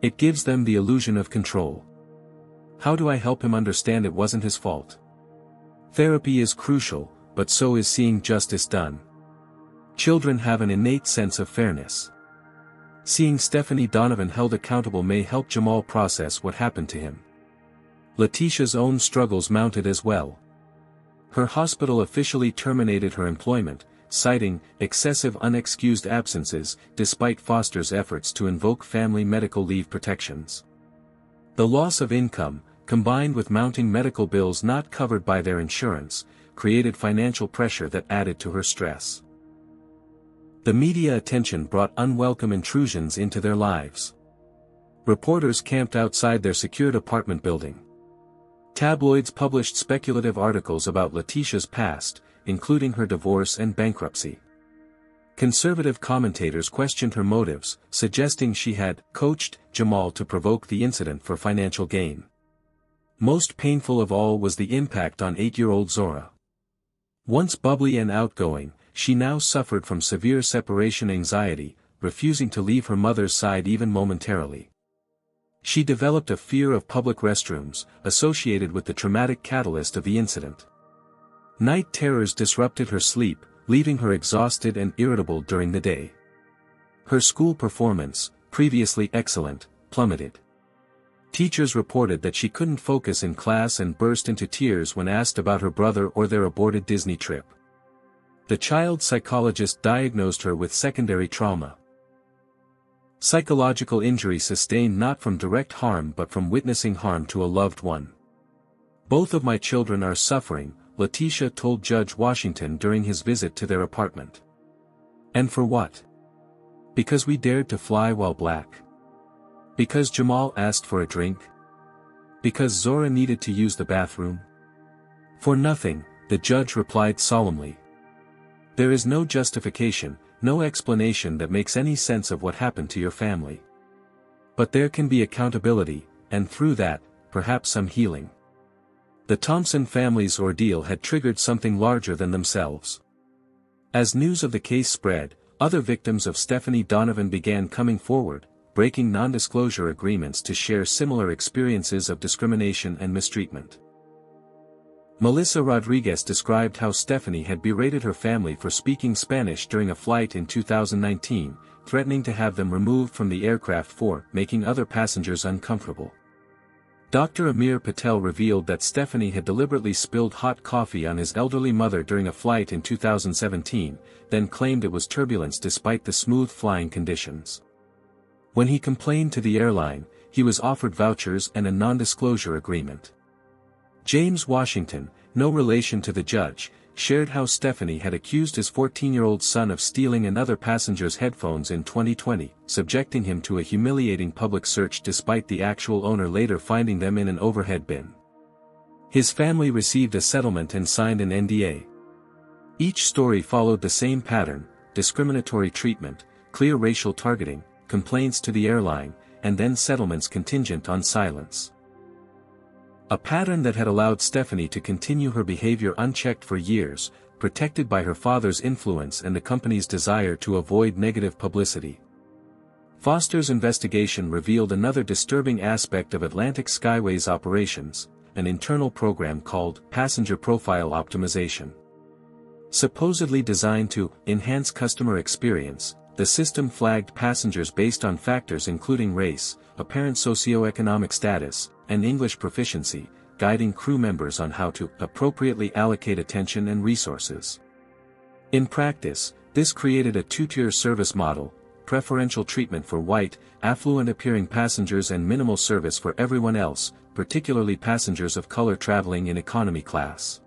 It gives them the illusion of control. How do I help him understand it wasn't his fault? Therapy is crucial, but so is seeing justice done. Children have an innate sense of fairness. Seeing Stephanie Donovan held accountable may help Jamal process what happened to him. Letitia's own struggles mounted as well. Her hospital officially terminated her employment, citing excessive unexcused absences, despite Foster's efforts to invoke family medical leave protections. The loss of income, combined with mounting medical bills not covered by their insurance, created financial pressure that added to her stress. The media attention brought unwelcome intrusions into their lives. Reporters camped outside their secured apartment building. Tabloids published speculative articles about Letitia's past, including her divorce and bankruptcy. Conservative commentators questioned her motives, suggesting she had coached Jamal to provoke the incident for financial gain. Most painful of all was the impact on 8-year-old Zora. Once bubbly and outgoing, she now suffered from severe separation anxiety, refusing to leave her mother's side even momentarily. She developed a fear of public restrooms, associated with the traumatic catalyst of the incident. Night terrors disrupted her sleep, leaving her exhausted and irritable during the day. Her school performance, previously excellent, plummeted. Teachers reported that she couldn't focus in class and burst into tears when asked about her brother or their aborted Disney trip. The child psychologist diagnosed her with secondary trauma. Psychological injury sustained not from direct harm but from witnessing harm to a loved one. Both of my children are suffering, Letitia told Judge Washington during his visit to their apartment. And for what? Because we dared to fly while black. Because Jamal asked for a drink? Because Zora needed to use the bathroom? For nothing, the judge replied solemnly. There is no justification, no explanation that makes any sense of what happened to your family. But there can be accountability, and through that, perhaps some healing. The Thompson family's ordeal had triggered something larger than themselves. As news of the case spread, other victims of Stephanie Donovan began coming forward, breaking non-disclosure agreements to share similar experiences of discrimination and mistreatment. Melissa Rodriguez described how Stephanie had berated her family for speaking Spanish during a flight in 2019, threatening to have them removed from the aircraft for making other passengers uncomfortable. Dr. Amir Patel revealed that Stephanie had deliberately spilled hot coffee on his elderly mother during a flight in 2017, then claimed it was turbulence despite the smooth flying conditions. When he complained to the airline, he was offered vouchers and a non-disclosure agreement. James Washington, no relation to the judge, shared how Stephanie had accused his 14-year-old son of stealing another passenger's headphones in 2020, subjecting him to a humiliating public search despite the actual owner later finding them in an overhead bin. His family received a settlement and signed an NDA. Each story followed the same pattern: discriminatory treatment, clear racial targeting, complaints to the airline, and then settlements contingent on silence. A pattern that had allowed Stephanie to continue her behavior unchecked for years, protected by her father's influence and the company's desire to avoid negative publicity. Foster's investigation revealed another disturbing aspect of Atlantic Skyways operations, an internal program called passenger profile optimization. Supposedly designed to enhance customer experience, the system flagged passengers based on factors including race, apparent socioeconomic status, and English proficiency, guiding crew members on how to appropriately allocate attention and resources. In practice, this created a two-tier service model: preferential treatment for white, affluent-appearing passengers and minimal service for everyone else, particularly passengers of color traveling in economy class.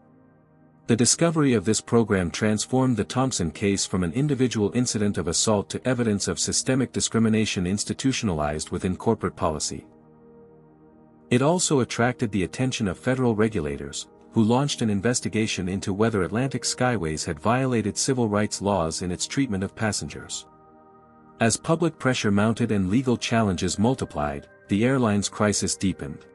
The discovery of this program transformed the Thompson case from an individual incident of assault to evidence of systemic discrimination institutionalized within corporate policy. It also attracted the attention of federal regulators, who launched an investigation into whether Atlantic Skyways had violated civil rights laws in its treatment of passengers. As public pressure mounted and legal challenges multiplied, the airline's crisis deepened.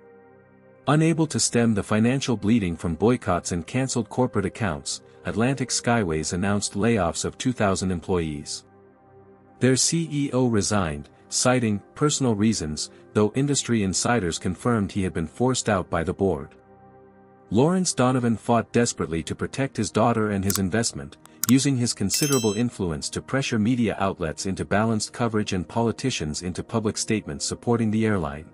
Unable to stem the financial bleeding from boycotts and cancelled corporate accounts, Atlantic Skyways announced layoffs of 2,000 employees. Their CEO resigned, citing personal reasons, though industry insiders confirmed he had been forced out by the board. Lawrence Donovan fought desperately to protect his daughter and his investment, using his considerable influence to pressure media outlets into balanced coverage and politicians into public statements supporting the airline.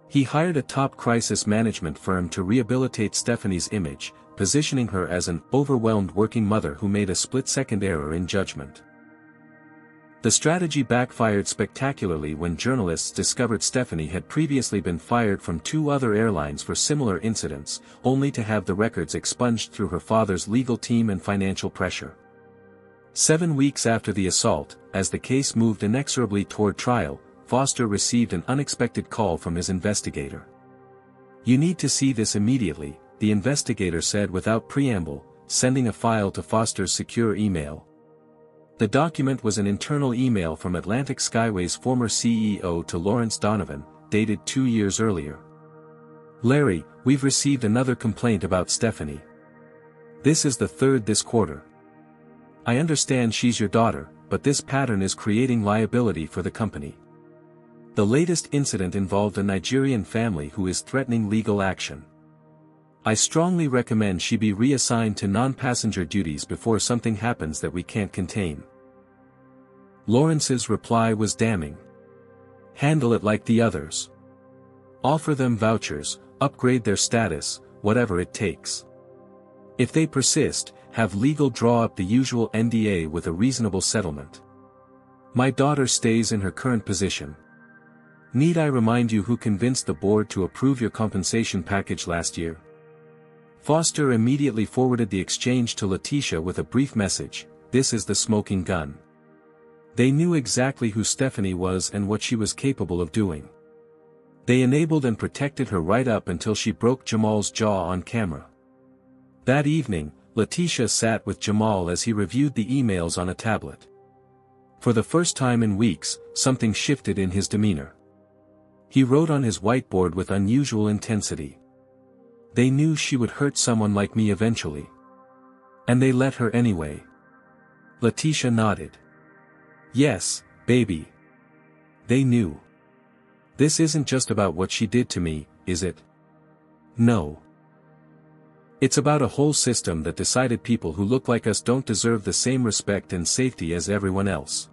He hired a top crisis management firm to rehabilitate Stephanie's image, positioning her as an overwhelmed working mother who made a split-second error in judgment. The strategy backfired spectacularly when journalists discovered Stephanie had previously been fired from 2 other airlines for similar incidents, only to have the records expunged through her father's legal team and financial pressure. 7 weeks after the assault, as the case moved inexorably toward trial, Foster received an unexpected call from his investigator. "You need to see this immediately," the investigator said without preamble, sending a file to Foster's secure email. The document was an internal email from Atlantic Skyways' former CEO to Lawrence Donovan, dated 2 years earlier. "Larry, we've received another complaint about Stephanie. This is the 3rd this quarter. I understand she's your daughter, but this pattern is creating liability for the company. The latest incident involved a Nigerian family who is threatening legal action. I strongly recommend she be reassigned to non-passenger duties before something happens that we can't contain." Lawrence's reply was damning. "Handle it like the others. Offer them vouchers, upgrade their status, whatever it takes. If they persist, have legal draw up the usual NDA with a reasonable settlement. My daughter stays in her current position. Need I remind you who convinced the board to approve your compensation package last year?" Foster immediately forwarded the exchange to Letitia with a brief message: "This is the smoking gun." They knew exactly who Stephanie was and what she was capable of doing. They enabled and protected her right up until she broke Jamal's jaw on camera. That evening, Letitia sat with Jamal as he reviewed the emails on a tablet. For the first time in weeks, something shifted in his demeanor. He wrote on his whiteboard with unusual intensity. "They knew she would hurt someone like me eventually. And they let her anyway." Letitia nodded. "Yes, baby. They knew. This isn't just about what she did to me, is it? No. It's about a whole system that decided people who look like us don't deserve the same respect and safety as everyone else."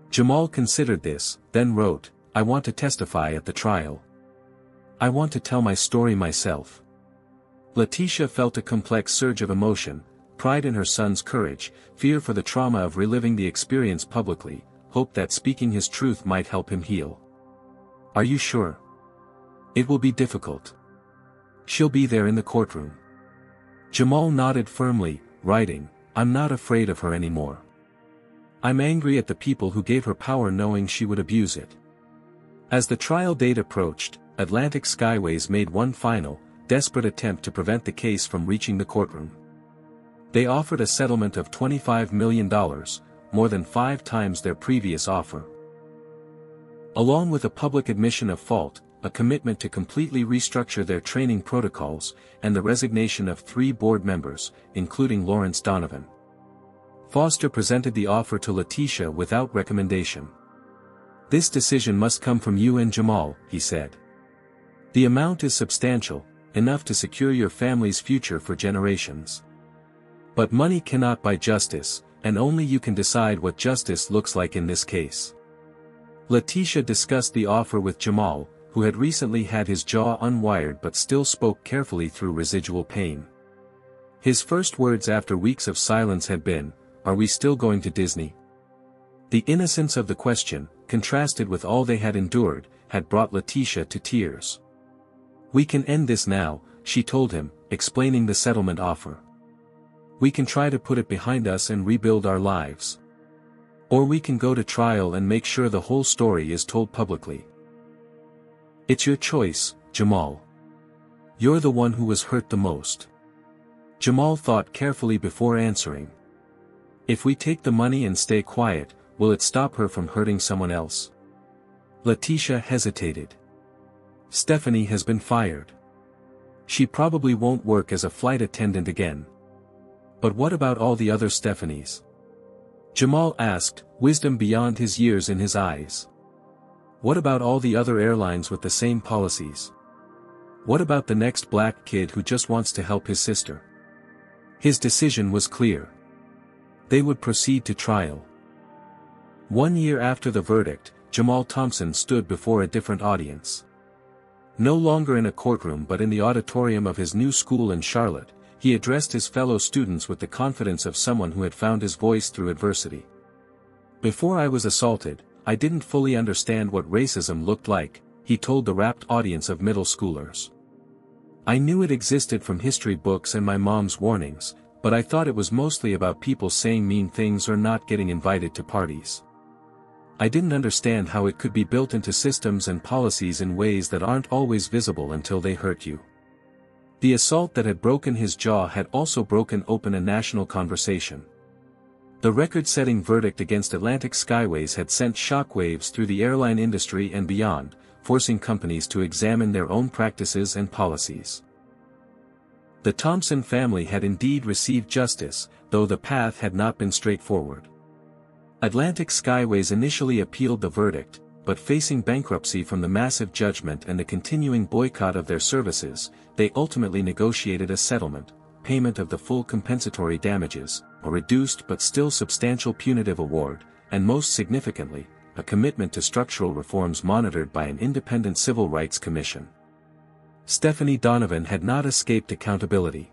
Jamal considered this, then wrote, "I want to testify at the trial. I want to tell my story myself." Letitia felt a complex surge of emotion, pride in her son's courage, fear for the trauma of reliving the experience publicly, hope that speaking his truth might help him heal. "Are you sure? It will be difficult. She'll be there in the courtroom." Jamal nodded firmly, writing, "I'm not afraid of her anymore. I'm angry at the people who gave her power knowing she would abuse it." As the trial date approached, Atlantic Skyways made one final, desperate attempt to prevent the case from reaching the courtroom. They offered a settlement of $25 million, more than 5 times their previous offer. Along with a public admission of fault, a commitment to completely restructure their training protocols, and the resignation of 3 board members, including Lawrence Donovan. Foster presented the offer to Letitia without recommendation. "This decision must come from you and Jamal," he said. "The amount is substantial, enough to secure your family's future for generations. But money cannot buy justice, and only you can decide what justice looks like in this case." Letitia discussed the offer with Jamal, who had recently had his jaw unwired but still spoke carefully through residual pain. His first words after weeks of silence had been, "Are we still going to Disney?" The innocence of the question, contrasted with all they had endured, had brought Letitia to tears. "We can end this now," she told him, explaining the settlement offer. "We can try to put it behind us and rebuild our lives. Or we can go to trial and make sure the whole story is told publicly. It's your choice, Jamal." You're the one who was hurt the most. Jamal thought carefully before answering. If we take the money and stay quiet, will it stop her from hurting someone else? Letitia hesitated. Stephanie has been fired. She probably won't work as a flight attendant again. But what about all the other Stephanies? Jamal asked, wisdom beyond his years in his eyes. What about all the other airlines with the same policies? What about the next black kid who just wants to help his sister? His decision was clear. They would proceed to trial. 1 year after the verdict, Jamal Thompson stood before a different audience. No longer in a courtroom but in the auditorium of his new school in Charlotte, he addressed his fellow students with the confidence of someone who had found his voice through adversity. Before I was assaulted, I didn't fully understand what racism looked like, he told the rapt audience of middle schoolers. I knew it existed from history books and my mom's warnings, but I thought it was mostly about people saying mean things or not getting invited to parties. I didn't understand how it could be built into systems and policies in ways that aren't always visible until they hurt you. The assault that had broken his jaw had also broken open a national conversation. The record-setting verdict against Atlantic Skyways had sent shockwaves through the airline industry and beyond, forcing companies to examine their own practices and policies. The Thompson family had indeed received justice, though the path had not been straightforward. Atlantic Skyways initially appealed the verdict, but facing bankruptcy from the massive judgment and the continuing boycott of their services, they ultimately negotiated a settlement, payment of the full compensatory damages, a reduced but still substantial punitive award, and most significantly, a commitment to structural reforms monitored by an independent civil rights commission. Stephanie Donovan had not escaped accountability.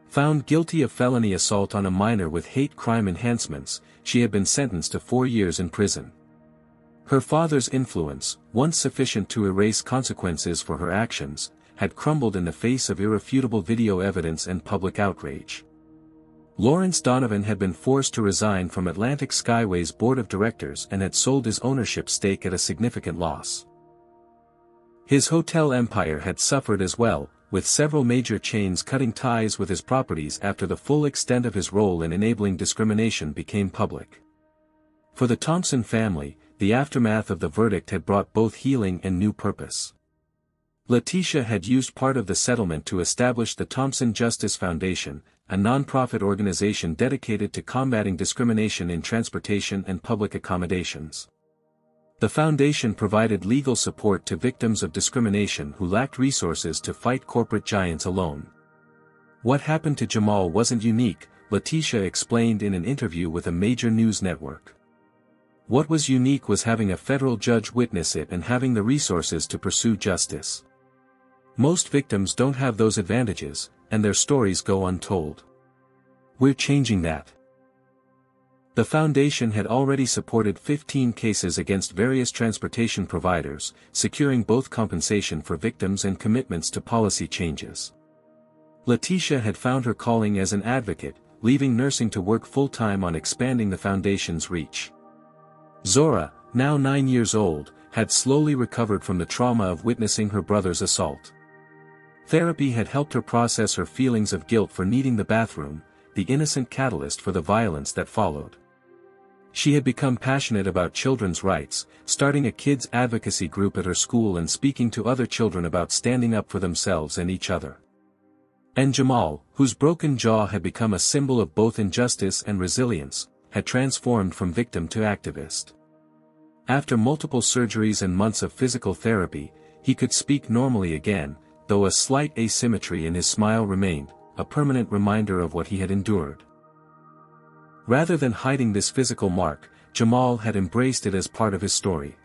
Found guilty of felony assault on a minor with hate crime enhancements, she had been sentenced to 4 years in prison. Her father's influence, once sufficient to erase consequences for her actions, had crumbled in the face of irrefutable video evidence and public outrage. Lawrence Donovan had been forced to resign from Atlantic Skyways' board of directors and had sold his ownership stake at a significant loss. His hotel empire had suffered as well, with several major chains cutting ties with his properties after the full extent of his role in enabling discrimination became public. For the Thompson family, the aftermath of the verdict had brought both healing and new purpose. Letitia had used part of the settlement to establish the Thompson Justice Foundation, a nonprofit organization dedicated to combating discrimination in transportation and public accommodations. The foundation provided legal support to victims of discrimination who lacked resources to fight corporate giants alone. What happened to Jamal wasn't unique, Letitia explained in an interview with a major news network. What was unique was having a federal judge witness it and having the resources to pursue justice. Most victims don't have those advantages, and their stories go untold. We're changing that. The foundation had already supported 15 cases against various transportation providers, securing both compensation for victims and commitments to policy changes. Letitia had found her calling as an advocate, leaving nursing to work full-time on expanding the foundation's reach. Zora, now 9 years old, had slowly recovered from the trauma of witnessing her brother's assault. Therapy had helped her process her feelings of guilt for needing the bathroom, the innocent catalyst for the violence that followed. She had become passionate about children's rights, starting a kids' advocacy group at her school and speaking to other children about standing up for themselves and each other. And Jamal, whose broken jaw had become a symbol of both injustice and resilience, had transformed from victim to activist. After multiple surgeries and months of physical therapy, he could speak normally again, though a slight asymmetry in his smile remained, a permanent reminder of what he had endured. Rather than hiding this physical mark, Jamal had embraced it as part of his story.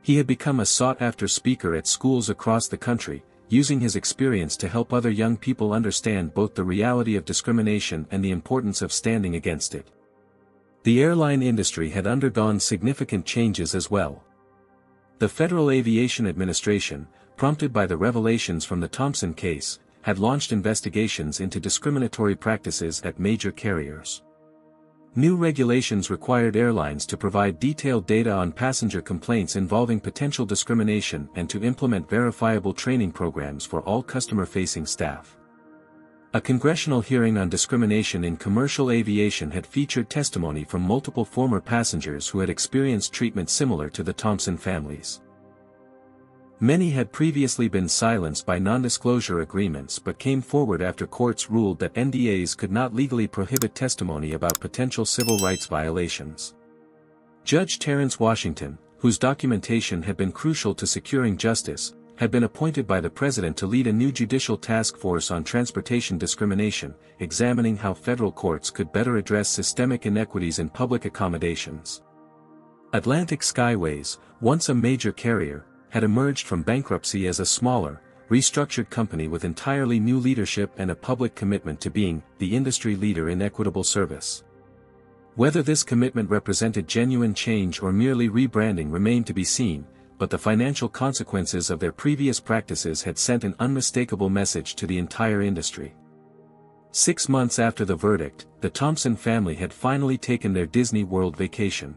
He had become a sought-after speaker at schools across the country, using his experience to help other young people understand both the reality of discrimination and the importance of standing against it. The airline industry had undergone significant changes as well. The Federal Aviation Administration, prompted by the revelations from the Thompson case, had launched investigations into discriminatory practices at major carriers. New regulations required airlines to provide detailed data on passenger complaints involving potential discrimination and to implement verifiable training programs for all customer-facing staff. A congressional hearing on discrimination in commercial aviation had featured testimony from multiple former passengers who had experienced treatment similar to the Thompson families. Many had previously been silenced by non-disclosure agreements but came forward after courts ruled that NDAs could not legally prohibit testimony about potential civil rights violations. Judge Terrence Washington, whose documentation had been crucial to securing justice, had been appointed by the president to lead a new judicial task force on transportation discrimination, examining how federal courts could better address systemic inequities in public accommodations. Atlantic Skyways, once a major carrier, had emerged from bankruptcy as a smaller, restructured company with entirely new leadership and a public commitment to being the industry leader in equitable service. Whether this commitment represented genuine change or merely rebranding remained to be seen, but the financial consequences of their previous practices had sent an unmistakable message to the entire industry. 6 months after the verdict, the Thompson family had finally taken their Disney World vacation.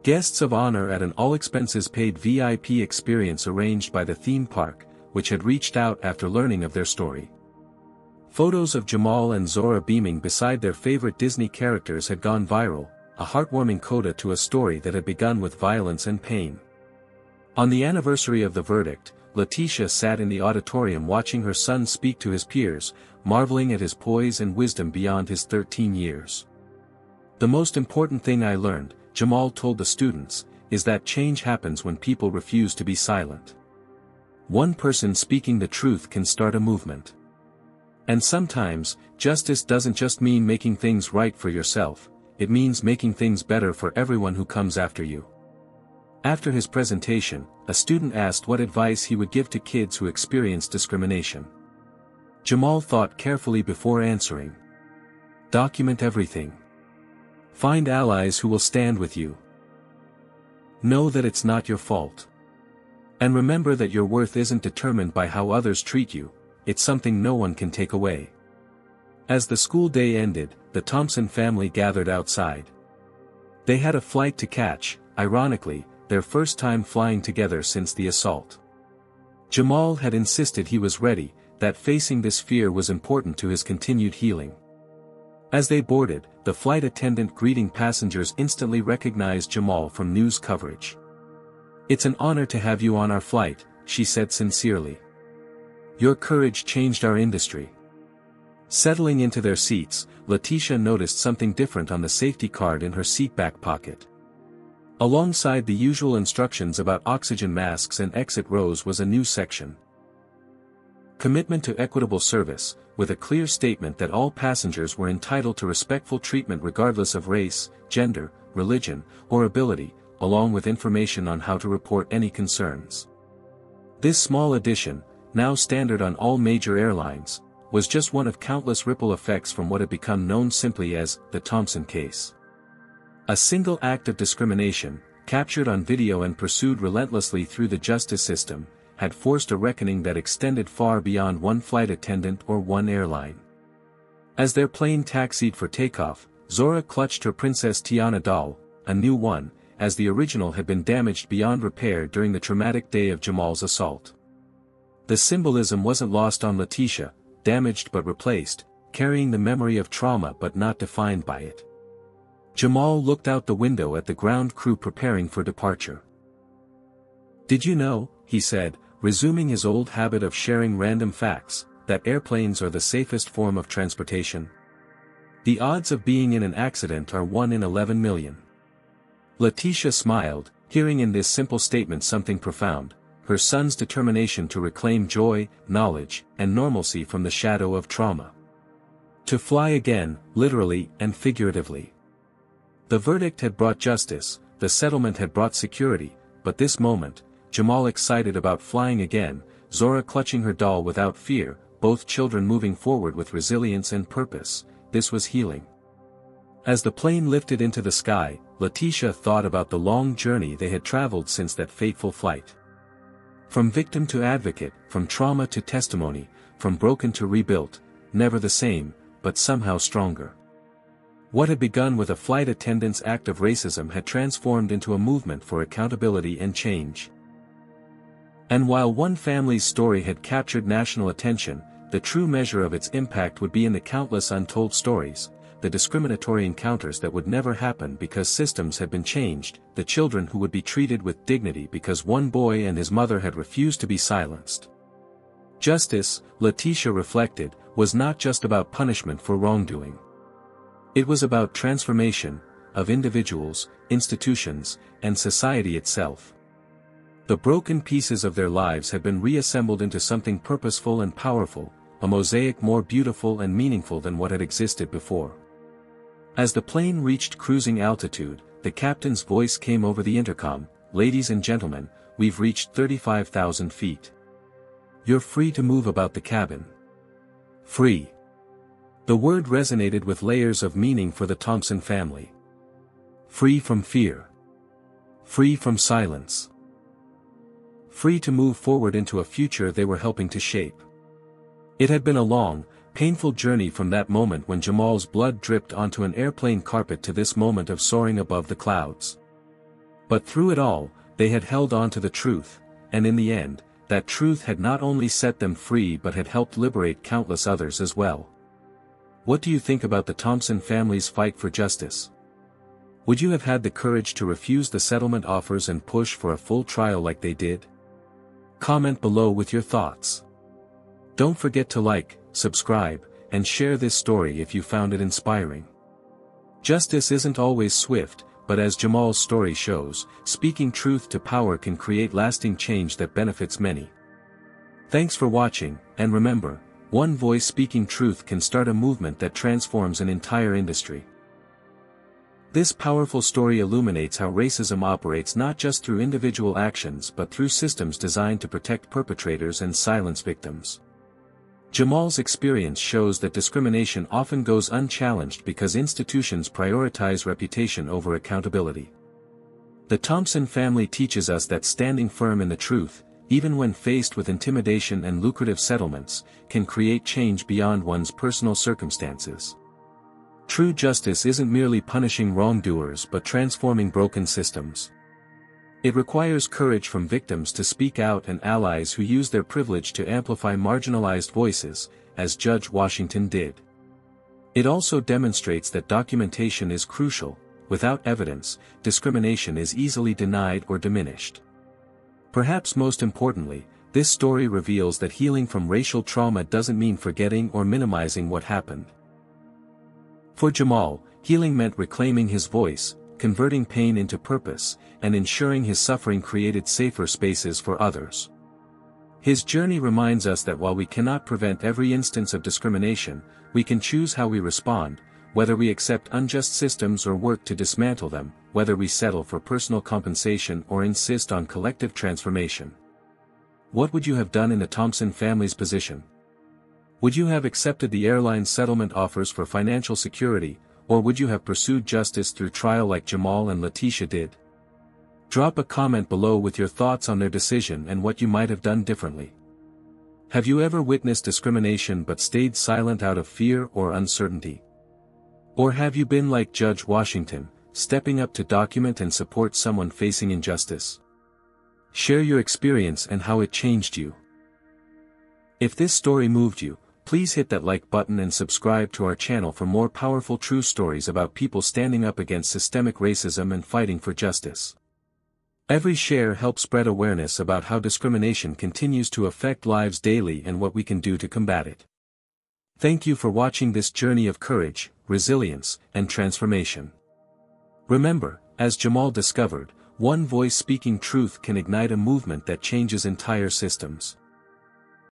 Guests of honor at an all-expenses-paid VIP experience arranged by the theme park, which had reached out after learning of their story. Photos of Jamal and Zora beaming beside their favorite Disney characters had gone viral, a heartwarming coda to a story that had begun with violence and pain. On the anniversary of the verdict, Letitia sat in the auditorium watching her son speak to his peers, marveling at his poise and wisdom beyond his 13 years. "The most important thing I learned," Jamal told the students, "is that change happens when people refuse to be silent. One person speaking the truth can start a movement. And sometimes, justice doesn't just mean making things right for yourself, it means making things better for everyone who comes after you." After his presentation, a student asked what advice he would give to kids who experience discrimination. Jamal thought carefully before answering. "Document everything. Find allies who will stand with you. Know that it's not your fault. And remember that your worth isn't determined by how others treat you, it's something no one can take away." As the school day ended, the Thompson family gathered outside. They had a flight to catch, ironically, their first time flying together since the assault. Jamal had insisted he was ready, that facing this fear was important to his continued healing. As they boarded, the flight attendant greeting passengers instantly recognized Jamal from news coverage. "It's an honor to have you on our flight," she said sincerely. "Your courage changed our industry." Settling into their seats, Letitia noticed something different on the safety card in her seat back pocket. Alongside the usual instructions about oxygen masks and exit rows was a new section. Commitment to equitable service, with a clear statement that all passengers were entitled to respectful treatment regardless of race, gender, religion, or ability, along with information on how to report any concerns. This small addition, now standard on all major airlines, was just one of countless ripple effects from what had become known simply as the Thompson case. A single act of discrimination, captured on video and pursued relentlessly through the justice system, had forced a reckoning that extended far beyond one flight attendant or one airline. As their plane taxied for takeoff, Zora clutched her Princess Tiana doll, a new one, as the original had been damaged beyond repair during the traumatic day of Jamal's assault. The symbolism wasn't lost on Letitia, damaged but replaced, carrying the memory of trauma but not defined by it. Jamal looked out the window at the ground crew preparing for departure. "Did you know," he said, resuming his old habit of sharing random facts, "that airplanes are the safest form of transportation? The odds of being in an accident are 1 in 11 million. Letitia smiled, hearing in this simple statement something profound, her son's determination to reclaim joy, knowledge, and normalcy from the shadow of trauma. To fly again, literally and figuratively. The verdict had brought justice, the settlement had brought security, but this moment, Jamal excited about flying again, Zora clutching her doll without fear, both children moving forward with resilience and purpose, this was healing. As the plane lifted into the sky, Letitia thought about the long journey they had traveled since that fateful flight. From victim to advocate, from trauma to testimony, from broken to rebuilt, never the same, but somehow stronger. What had begun with a flight attendant's act of racism had transformed into a movement for accountability and change. And while one family's story had captured national attention, the true measure of its impact would be in the countless untold stories, the discriminatory encounters that would never happen because systems had been changed, the children who would be treated with dignity because one boy and his mother had refused to be silenced. Justice, Letitia reflected, was not just about punishment for wrongdoing. It was about transformation, of individuals, institutions, and society itself. The broken pieces of their lives had been reassembled into something purposeful and powerful, a mosaic more beautiful and meaningful than what had existed before. As the plane reached cruising altitude, the captain's voice came over the intercom, "Ladies and gentlemen, we've reached 35,000 feet. You're free to move about the cabin." Free. The word resonated with layers of meaning for the Thompson family. Free from fear. Free from silence. Free to move forward into a future they were helping to shape. It had been a long, painful journey from that moment when Jamal's blood dripped onto an airplane carpet to this moment of soaring above the clouds. But through it all, they had held on to the truth, and in the end, that truth had not only set them free but had helped liberate countless others as well. What do you think about the Thompson family's fight for justice? Would you have had the courage to refuse the settlement offers and push for a full trial like they did? Comment below with your thoughts. Don't forget to like, subscribe, and share this story if you found it inspiring. Justice isn't always swift, but as Jamal's story shows, speaking truth to power can create lasting change that benefits many. Thanks for watching, and remember, one voice speaking truth can start a movement that transforms an entire industry. This powerful story illuminates how racism operates not just through individual actions but through systems designed to protect perpetrators and silence victims. Jamal's experience shows that discrimination often goes unchallenged because institutions prioritize reputation over accountability. The Thompson family teaches us that standing firm in the truth, even when faced with intimidation and lucrative settlements, can create change beyond one's personal circumstances. True justice isn't merely punishing wrongdoers but transforming broken systems. It requires courage from victims to speak out and allies who use their privilege to amplify marginalized voices, as Judge Washington did. It also demonstrates that documentation is crucial. Without evidence, discrimination is easily denied or diminished. Perhaps most importantly, this story reveals that healing from racial trauma doesn't mean forgetting or minimizing what happened. For Jamal, healing meant reclaiming his voice, converting pain into purpose, and ensuring his suffering created safer spaces for others. His journey reminds us that while we cannot prevent every instance of discrimination, we can choose how we respond, whether we accept unjust systems or work to dismantle them, whether we settle for personal compensation or insist on collective transformation. What would you have done in the Thompson family's position? Would you have accepted the airline settlement offers for financial security, or would you have pursued justice through trial like Jamal and Letitia did? Drop a comment below with your thoughts on their decision and what you might have done differently. Have you ever witnessed discrimination but stayed silent out of fear or uncertainty? Or have you been like Judge Washington, stepping up to document and support someone facing injustice? Share your experience and how it changed you. If this story moved you, please hit that like button and subscribe to our channel for more powerful true stories about people standing up against systemic racism and fighting for justice. Every share helps spread awareness about how discrimination continues to affect lives daily and what we can do to combat it. Thank you for watching this journey of courage, resilience, and transformation. Remember, as Jamal discovered, one voice speaking truth can ignite a movement that changes entire systems.